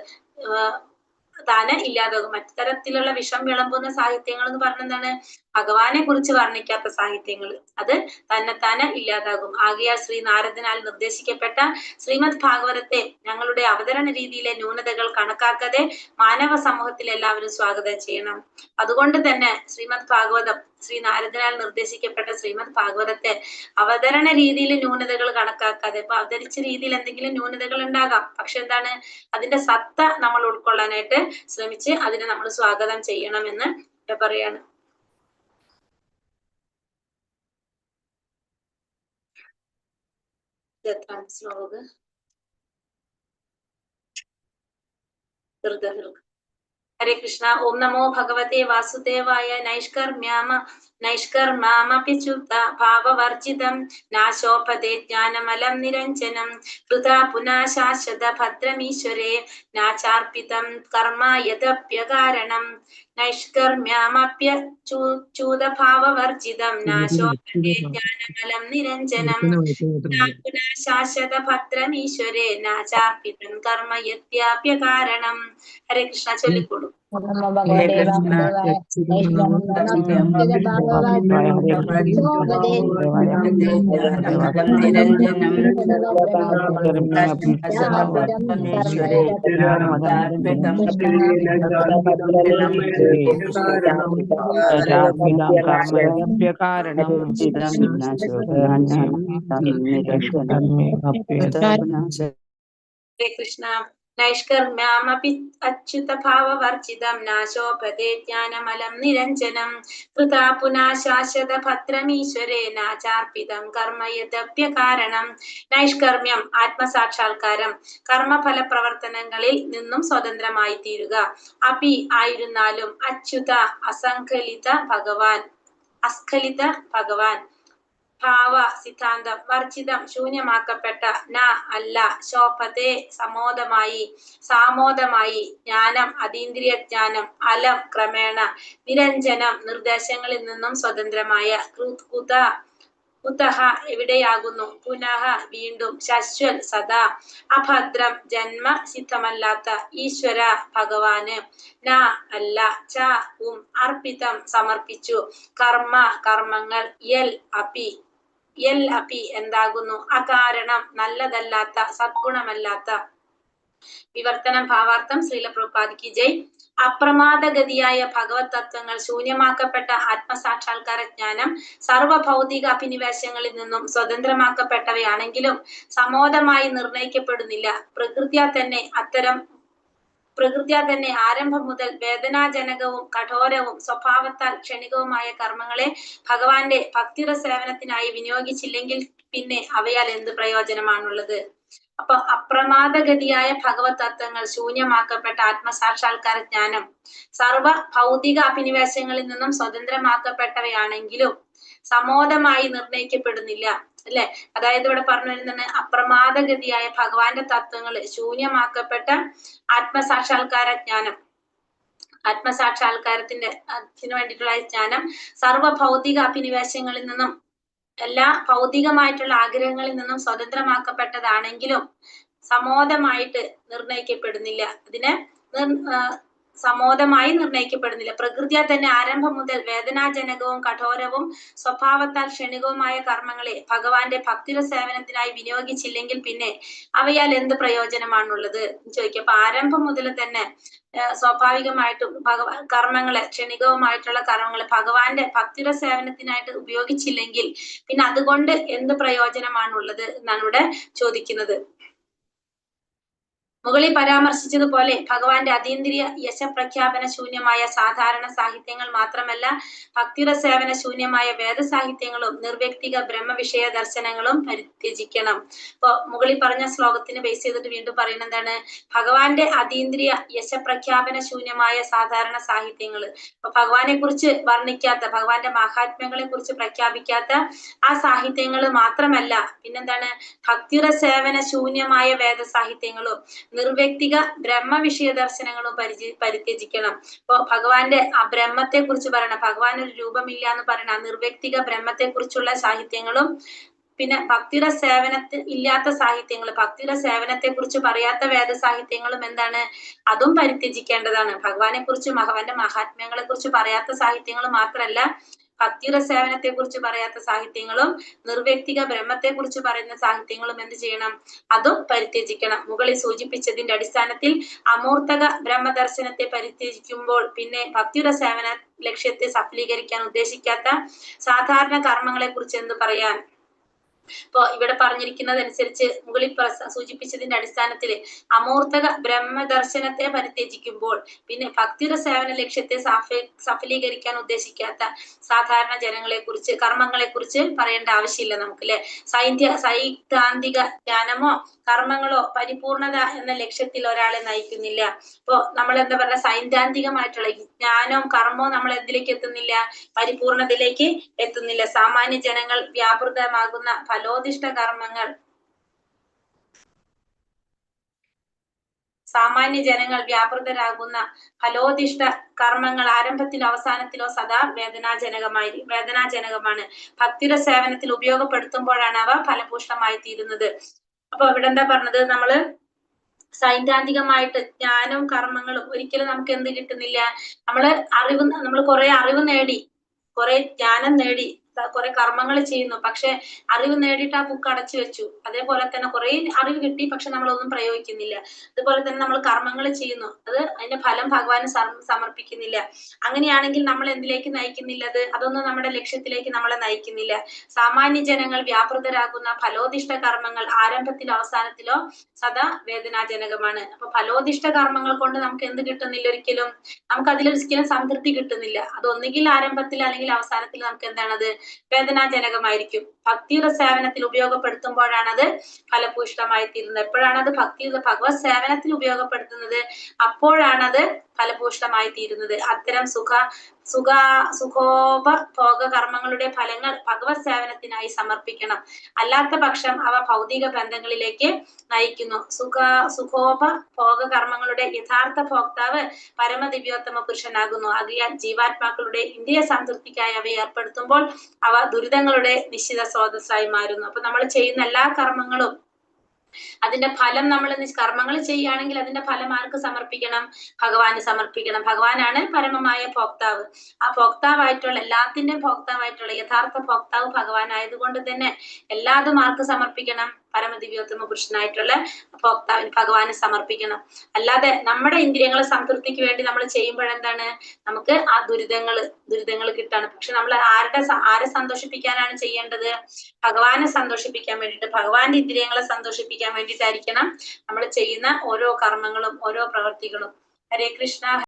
താനെ ഇല്ലാതാകും. മറ്റു തരത്തിലുള്ള വിഷം വിളമ്പുന്ന സാഹിത്യങ്ങൾ എന്ന് പറഞ്ഞ എന്താണ്, ഭഗവാനെ കുറിച്ച് വർണ്ണിക്കാത്ത സാഹിത്യങ്ങൾ, അത് തന്നെത്താനെ ഇല്ലാതാകും. ആകയാൽ ശ്രീ നാരദനാൽ നിർദ്ദേശിക്കപ്പെട്ട ശ്രീമദ് ഭാഗവതത്തെ ഞങ്ങളുടെ അവതരണ രീതിയിലെ ന്യൂനതകൾ കണക്കാക്കാതെ മാനവ സമൂഹത്തിൽ എല്ലാവരും സ്വാഗതം ചെയ്യണം. അതുകൊണ്ട് തന്നെ ശ്രീമദ് ഭാഗവതം, ശ്രീ നാരദനാൽ നിർദ്ദേശിക്കപ്പെട്ട ശ്രീമദ് ഭാഗവതത്തെ അവതരണ രീതിയിൽ ന്യൂനതകൾ കണക്കാക്കാതെ, ഇപ്പൊ അവതരിച്ച രീതിയിൽ എന്തെങ്കിലും ന്യൂനതകൾ ഉണ്ടാകാം, പക്ഷെ എന്താണ്, അതിന്റെ സത്ത നമ്മൾ ഉൾക്കൊള്ളാനായിട്ട് ശ്രമിച്ച് അതിനെ നമ്മൾ സ്വാഗതം ചെയ്യണമെന്ന് പറയാണ്. ശ്ലോകം ഹരേ കൃഷ്ണ. ഓം നമോ ഭഗവതേ വാസുദേവായ. നൈഷ്കർമ്മ്യാമപി ചുത ഭാവവർജിതം നാശോപദേ ജ്ഞാനമലം നിരഞ്ജനം കൃതാ പുനഃ ശാശ്വത ഭദ്രമീശ്വരേ നാചാർപ്പിതം കർമ്മ യദപ്യകാരണം നൈഷ്കർമ്മ്യാമപ്യച്യൂത ഭാവവർജിതം നാശോപദേ ജ്ഞാനമലം നിരഞ്ജനം പുനഃ ശാശ്വത ഭദ്രമീശ്വരേ നാചാർപ്പിതം കർമ്മ യദ്യാപ്യകാരണം. ഹരേ കൃഷ്ണ. ചൊല്ലിക്കൊള്ളു. ഹരേ കൃഷ്ണ. നൈഷ്കർമ്മ്യാമപി അച്യുത ഭാവവർജിതം നാശോപദേ ജ്ഞാനമലം നിരഞ്ജനം കൃതാ പുനഃ ശാശ്വത ഭദ്രമീശ്വരേ നാചാർപ്പിതം കർമ്മ യദപ്യകാരണം. നൈഷ്കർമ്മ്യം ആത്മസാക്ഷാത്കാരം, കർമ്മഫല പ്രവർത്തനങ്ങളിൽ നിന്നും സ്വതന്ത്രമായി തീരുക. അപി ആയിരുന്നാലും, അച്യുത അസ്ഖലിത ഭഗവാൻ, ഭാവ സിദ്ധാന്തം, വർജിതം ശൂന്യമാക്കപ്പെട്ട, ന അല്ല, ശോഭത്തെ സാമോദമായി, ജ്ഞാനം അതീന്ദ്രിയ ജ്ഞാനം, അലം ക്രമേണ, നിരഞ്ജനം നിർദ്ദേശങ്ങളിൽ നിന്നും സ്വതന്ത്രമായ, കുതഃ എവിടെയാകുന്നു, പുനഃ വീണ്ടും, ശശ്വൽ സദാ, അഭദ്രം ജന്മ സിദ്ധമല്ലാത്ത, ഈശ്വര ഭഗവാന്, ന അല്ല, ച അർപ്പിതം സമർപ്പിച്ചു, കർമ്മ കർമ്മങ്ങൾ, യൽ അപി എന്താകുന്നു, അകാരണം നല്ലതല്ലാത്ത, സദ്ഗുണമല്ലാത്ത. വിവർത്തനം ഭാവാർത്ഥം. ശ്രീല പ്രഭുപാദിക്ക് ജയ്. അപ്രമാദഗതിയായ ഭഗവത് തത്വങ്ങൾ, ശൂന്യമാക്കപ്പെട്ട ആത്മസാക്ഷാത്കാര ജ്ഞാനം സർവഭൗതിക അഭിനിവേശങ്ങളിൽ നിന്നും സ്വതന്ത്രമാക്കപ്പെട്ടവയാണെങ്കിലും സമോദമായി നിർണയിക്കപ്പെടുന്നില്ല. പ്രകൃത്യാ തന്നെ ആരംഭം മുതൽ വേദനാജനകവും കഠോരവും സ്വഭാവത്താൽ ക്ഷണികവുമായ കർമ്മങ്ങളെ ഭഗവാന്റെ ഭക്തിയുടെ സേവനത്തിനായി വിനിയോഗിച്ചില്ലെങ്കിൽ പിന്നെ അവയാൽ എന്ത് പ്രയോജനമാണുള്ളത്? അപ്പൊ അപ്രമാദഗതിയായ ഭഗവത് തത്വങ്ങൾ, ശൂന്യമാക്കപ്പെട്ട ആത്മസാക്ഷാത്കാര ജ്ഞാനം സർവ ഭൗതിക അഭിനിവേശങ്ങളിൽ നിന്നും സ്വതന്ത്രമാക്കപ്പെട്ടവയാണെങ്കിലും സമോദമായി നിർണയിക്കപ്പെടുന്നില്ല. അല്ലെ? അതായത് ഇവിടെ പറഞ്ഞു വരുന്നത് അപ്രമാദഗതിയായ ഭഗവാന്റെ തത്വങ്ങള്, ശൂന്യമാക്കപ്പെട്ട ആത്മസാക്ഷാത്കാര ജ്ഞാനം, ആത്മസാക്ഷാത്കാരത്തിന് വേണ്ടിയിട്ടുള്ള ജ്ഞാനം സർവ ഭൗതിക അഭിനിവേശങ്ങളിൽ നിന്നും, എല്ലാ ഭൗതികമായിട്ടുള്ള ആഗ്രഹങ്ങളിൽ നിന്നും സ്വതന്ത്രമാക്കപ്പെട്ടതാണെങ്കിലും സമോദമായിട്ട് നിർണയിക്കപ്പെടുന്നില്ല. അതിനെ സമോദമായി നിർണയിക്കപ്പെടുന്നില്ല. പ്രകൃതിയാൽ തന്നെ ആരംഭം മുതൽ വേദനാജനകവും കഠോരവും സ്വഭാവത്താൽ ക്ഷണികവുമായ കർമ്മങ്ങളെ ഭഗവാന്റെ ഭക്തിയുടെ സേവനത്തിനായി വിനിയോഗിച്ചില്ലെങ്കിൽ പിന്നെ അവയാൽ എന്ത് പ്രയോജനമാണുള്ളത് ചോദിക്കും. അപ്പൊ ആരംഭം മുതൽ തന്നെ സ്വാഭാവികമായിട്ടും കർമ്മങ്ങളെ, ക്ഷണികവുമായിട്ടുള്ള കർമ്മങ്ങളെ ഭഗവാന്റെ ഭക്തിയുടെ സേവനത്തിനായിട്ട് ഉപയോഗിച്ചില്ലെങ്കിൽ പിന്നെ അതുകൊണ്ട് എന്ത് പ്രയോജനമാണുള്ളത് എന്നാണ് ഇവിടെ ചോദിക്കുന്നത്. മുകളിൽ പരാമർശിച്ചതുപോലെ ഭഗവാന്റെ അതീന്ദ്രിയ യശപ്രഖ്യാപന ശൂന്യമായ സാധാരണ സാഹിത്യങ്ങൾ മാത്രമല്ല, ഭക്തിയുടെ സേവന ശൂന്യമായ വേദസാഹിത്യങ്ങളും നിർവ്യക്തിക ബ്രഹ്മവിഷയ ദർശനങ്ങളും പരിത്യജിക്കണം. ഇപ്പൊ മുകളിൽ പറഞ്ഞ ശ്ലോകത്തിന് ബേസ് ചെയ്തിട്ട് വീണ്ടും പറയുന്നത് എന്താണ്? ഭഗവാന്റെ അതീന്ദ്രിയ യശപ്രഖ്യാപന ശൂന്യമായ സാധാരണ സാഹിത്യങ്ങൾ. അപ്പൊ ഭഗവാനെ കുറിച്ച് വർണ്ണിക്കാത്ത, ഭഗവാന്റെ മഹാത്മ്യങ്ങളെ കുറിച്ച് പ്രഖ്യാപിക്കാത്ത ആ സാഹിത്യങ്ങൾ മാത്രമല്ല, പിന്നെന്താണ്? ഭക്തിയുടെ സേവന ശൂന്യമായ വേദസാഹിത്യങ്ങളും നിർവ്യക്തിക ബ്രഹ്മവിഷയ ദർശനങ്ങളും പരിത്യജിക്കണം. ഇപ്പൊ ഭഗവാന്റെ ആ ബ്രഹ്മത്തെ കുറിച്ച് പറയണം, ഭഗവാൻ ഒരു രൂപമില്ല എന്ന് പറയണ നിർവ്യക്തിക ബ്രഹ്മത്തെ കുറിച്ചുള്ള സാഹിത്യങ്ങളും, പിന്നെ ഭക്തിയുടെ സേവനത്തിൽ ഇല്ലാത്ത സാഹിത്യങ്ങൾ, ഭക്തിയുടെ സേവനത്തെ കുറിച്ച് പറയാത്ത വേദസാഹിത്യങ്ങളും എന്താണ്? അതും പരിത്യജിക്കേണ്ടതാണ്. ഭഗവാനെ കുറിച്ച്, ഭഗവാന്റെ മഹാത്മ്യങ്ങളെ കുറിച്ച് പറയാത്ത സാഹിത്യങ്ങൾ മാത്രമല്ല, ഭക്തിയുടെ സേവനത്തെ കുറിച്ച് പറയാത്ത സാഹിത്യങ്ങളും നിർവ്യക്തിക ബ്രഹ്മത്തെ കുറിച്ച് പറയുന്ന സാഹിത്യങ്ങളും എന്ത് ചെയ്യണം? അതും പരിത്യജിക്കണം. മുകളിൽ സൂചിപ്പിച്ചതിന്റെ അടിസ്ഥാനത്തിൽ അമൂർത്തക ബ്രഹ്മദർശനത്തെ പരിത്യജിക്കുമ്പോൾ പിന്നെ ഭക്തിയുടെ സേവന ലക്ഷ്യത്തെ സഫലീകരിക്കാൻ ഉദ്ദേശിക്കാത്ത സാധാരണ കർമ്മങ്ങളെ കുറിച്ച് എന്ത് പറയാൻ? ഇപ്പൊ ഇവിടെ പറഞ്ഞിരിക്കുന്നതനുസരിച്ച് മുകളിൽ സൂചിപ്പിച്ചതിന്റെ അടിസ്ഥാനത്തിൽ അമൂർത്തക ബ്രഹ്മദർശനത്തെ പരിത്യജിക്കുമ്പോൾ പിന്നെ ഭക്തിയുടെ സേവന ലക്ഷ്യത്തെ സഫലീകരിക്കാൻ ഉദ്ദേശിക്കാത്ത സാധാരണ ജനങ്ങളെ കുറിച്ച്, കർമ്മങ്ങളെ കുറിച്ച് പറയേണ്ട ആവശ്യമില്ല നമുക്ക്, അല്ലെ? സൈദ്ധാന്തിക ജ്ഞാനമോ കർമ്മങ്ങളോ പരിപൂർണത എന്ന ലക്ഷ്യത്തിൽ ഒരാളെ നയിക്കുന്നില്ല. ഇപ്പൊ നമ്മൾ എന്താ പറയുക, സൈദ്ധാന്തികമായിട്ടുള്ള ജ്ഞാനവും കർമ്മവും നമ്മൾ എന്തിലേക്ക് എത്തുന്നില്ല? പരിപൂർണതയിലേക്ക് എത്തുന്നില്ല. സാമാന്യ ജനങ്ങൾ വ്യാപൃതമാകുന്ന ഫലോദിഷ്ട കർമ്മങ്ങൾ, സാമാന്യ ജനങ്ങൾ വ്യാപൃതരാകുന്ന ഫലോദിഷ്ട കർമ്മങ്ങൾ ആരംഭത്തിലോ അവസാനത്തിലോ സദാ വേദനാജനകമാണ്. ഭക്തിയുടെ സേവനത്തിൽ ഉപയോഗപ്പെടുത്തുമ്പോഴാണ് അവ ഫലപുഷ്ടമായി തീരുന്നത്. അപ്പൊ ഇവിടെ എന്താ പറഞ്ഞത്? നമ്മള് സൈദ്ധാന്തികമായിട്ട് ജ്ഞാനവും കർമ്മങ്ങളും ഒരിക്കലും നമുക്ക് എന്ത് കിട്ടുന്നില്ല? നമ്മൾ കുറെ അറിവ് നേടി, കുറെ ജ്ഞാനം നേടി, കുറെ കർമ്മങ്ങൾ ചെയ്യുന്നു, പക്ഷെ അറിവ് നേടിയിട്ട് ആ ബുക്ക് അടച്ചു വെച്ചു. അതേപോലെ തന്നെ കുറെ അറിവ് കിട്ടി, പക്ഷെ നമ്മളൊന്നും പ്രയോഗിക്കുന്നില്ല. അതുപോലെ തന്നെ നമ്മൾ കർമ്മങ്ങൾ ചെയ്യുന്നു, അതിന്റെ ഫലം ഭഗവാന് സമർപ്പിക്കുന്നില്ല. അങ്ങനെയാണെങ്കിൽ നമ്മൾ എന്തിലേക്ക് നയിക്കുന്നില്ല? അതൊന്നും നമ്മുടെ ലക്ഷ്യത്തിലേക്ക് നമ്മളെ നയിക്കുന്നില്ല. സാമാന്യ ജനങ്ങൾ വ്യാപൃതരാകുന്ന ഫലോദിഷ്ട കർമ്മങ്ങൾ ആരംഭത്തിലോ അവസാനത്തിലോ സദാ വേദനാജനകമാണ്. അപ്പൊ ഫലോദിഷ്ട കർമ്മങ്ങൾ കൊണ്ട് നമുക്ക് എന്ത് കിട്ടുന്നില്ല? ഒരിക്കലും നമുക്ക് അതിലൊരിക്കലും സംതൃപ്തി കിട്ടുന്നില്ല. അത് ഒന്നുകിൽ ആരംഭത്തിൽ അല്ലെങ്കിൽ അവസാനത്തിൽ നമുക്ക് എന്താണത്? വേദനാജനകമായിരിക്കും. ഭക്തിയുടെ സേവനത്തിൽ ഉപയോഗപ്പെടുത്തുമ്പോഴാണത് ഫലഭൂഷ്ടമായി തീരുന്നത്. എപ്പോഴാണത് ഭഗവത് സേവനത്തിൽ ഉപയോഗപ്പെടുത്തുന്നത്? അപ്പോഴാണത് ഫലഭൂഷ്ടമായി തീരുന്നത്. അത്തരം സുഖോപഭോഗ കർമ്മങ്ങളുടെ ഫലങ്ങൾ ഭഗവത് സേവനത്തിനായി സമർപ്പിക്കണം. അല്ലാത്ത പക്ഷം അവ ഭൗതിക ബന്ധങ്ങളിലേക്ക് നയിക്കുന്നു. സുഖോപഭോഗ കർമ്മങ്ങളുടെ യഥാർത്ഥ ഭോക്താവ് പരമദിവ്യോത്തമ പുരുഷനാകുന്നു. ആകയാൽ ജീവാത്മാക്കളുടെ ഇന്ദ്രിയ സംതൃപ്തിക്കായി അവയെ ഏർപ്പെടുത്തുമ്പോൾ അവ ദുരിതങ്ങളുടെ നിശ്ചിത സ്രോതസ്സായി മാറുന്നു. അപ്പൊ നമ്മൾ ചെയ്യുന്ന എല്ലാ കർമ്മങ്ങളും അതിന്റെ ഫലം, നമ്മൾ കർമ്മങ്ങൾ ചെയ്യുകയാണെങ്കിൽ അതിന്റെ ഫലം ആർക്ക് സമർപ്പിക്കണം? ഭഗവാന് സമർപ്പിക്കണം. ഭഗവാനാണ് പരമമായ ഭോക്താവ്. ആ ഭോക്താവായിട്ടുള്ള, എല്ലാത്തിന്റെയും ഭോക്താവായിട്ടുള്ള യഥാർത്ഥ ഭോക്താവ് ഭഗവാനായതുകൊണ്ട് തന്നെ എല്ലാതും ആർക്ക് സമർപ്പിക്കണം? പരമദിവ്യോത്തമ പുരുഷനായിട്ടുള്ള ഭോക്താവിന്, ഭഗവാന് സമർപ്പിക്കണം. അല്ലാതെ നമ്മുടെ ഇന്ദ്രിയങ്ങളെ സംതൃപ്തിക്ക് വേണ്ടി നമ്മൾ ചെയ്യുമ്പോഴെന്താണ്? നമുക്ക് ആ ദുരിതങ്ങൾ കിട്ടാണ്. പക്ഷെ നമ്മൾ ആരെ സന്തോഷിപ്പിക്കാനാണ് ചെയ്യേണ്ടത്? ഭഗവാനെ സന്തോഷിപ്പിക്കാൻ വേണ്ടിയിട്ട്, ഭഗവാന്റെ ഇന്ദ്രിയങ്ങളെ സന്തോഷിപ്പിക്കാൻ വേണ്ടിയിട്ടായിരിക്കണം നമ്മൾ ചെയ്യുന്ന ഓരോ കർമ്മങ്ങളും ഓരോ പ്രവർത്തികളും. ഹരേ കൃഷ്ണ.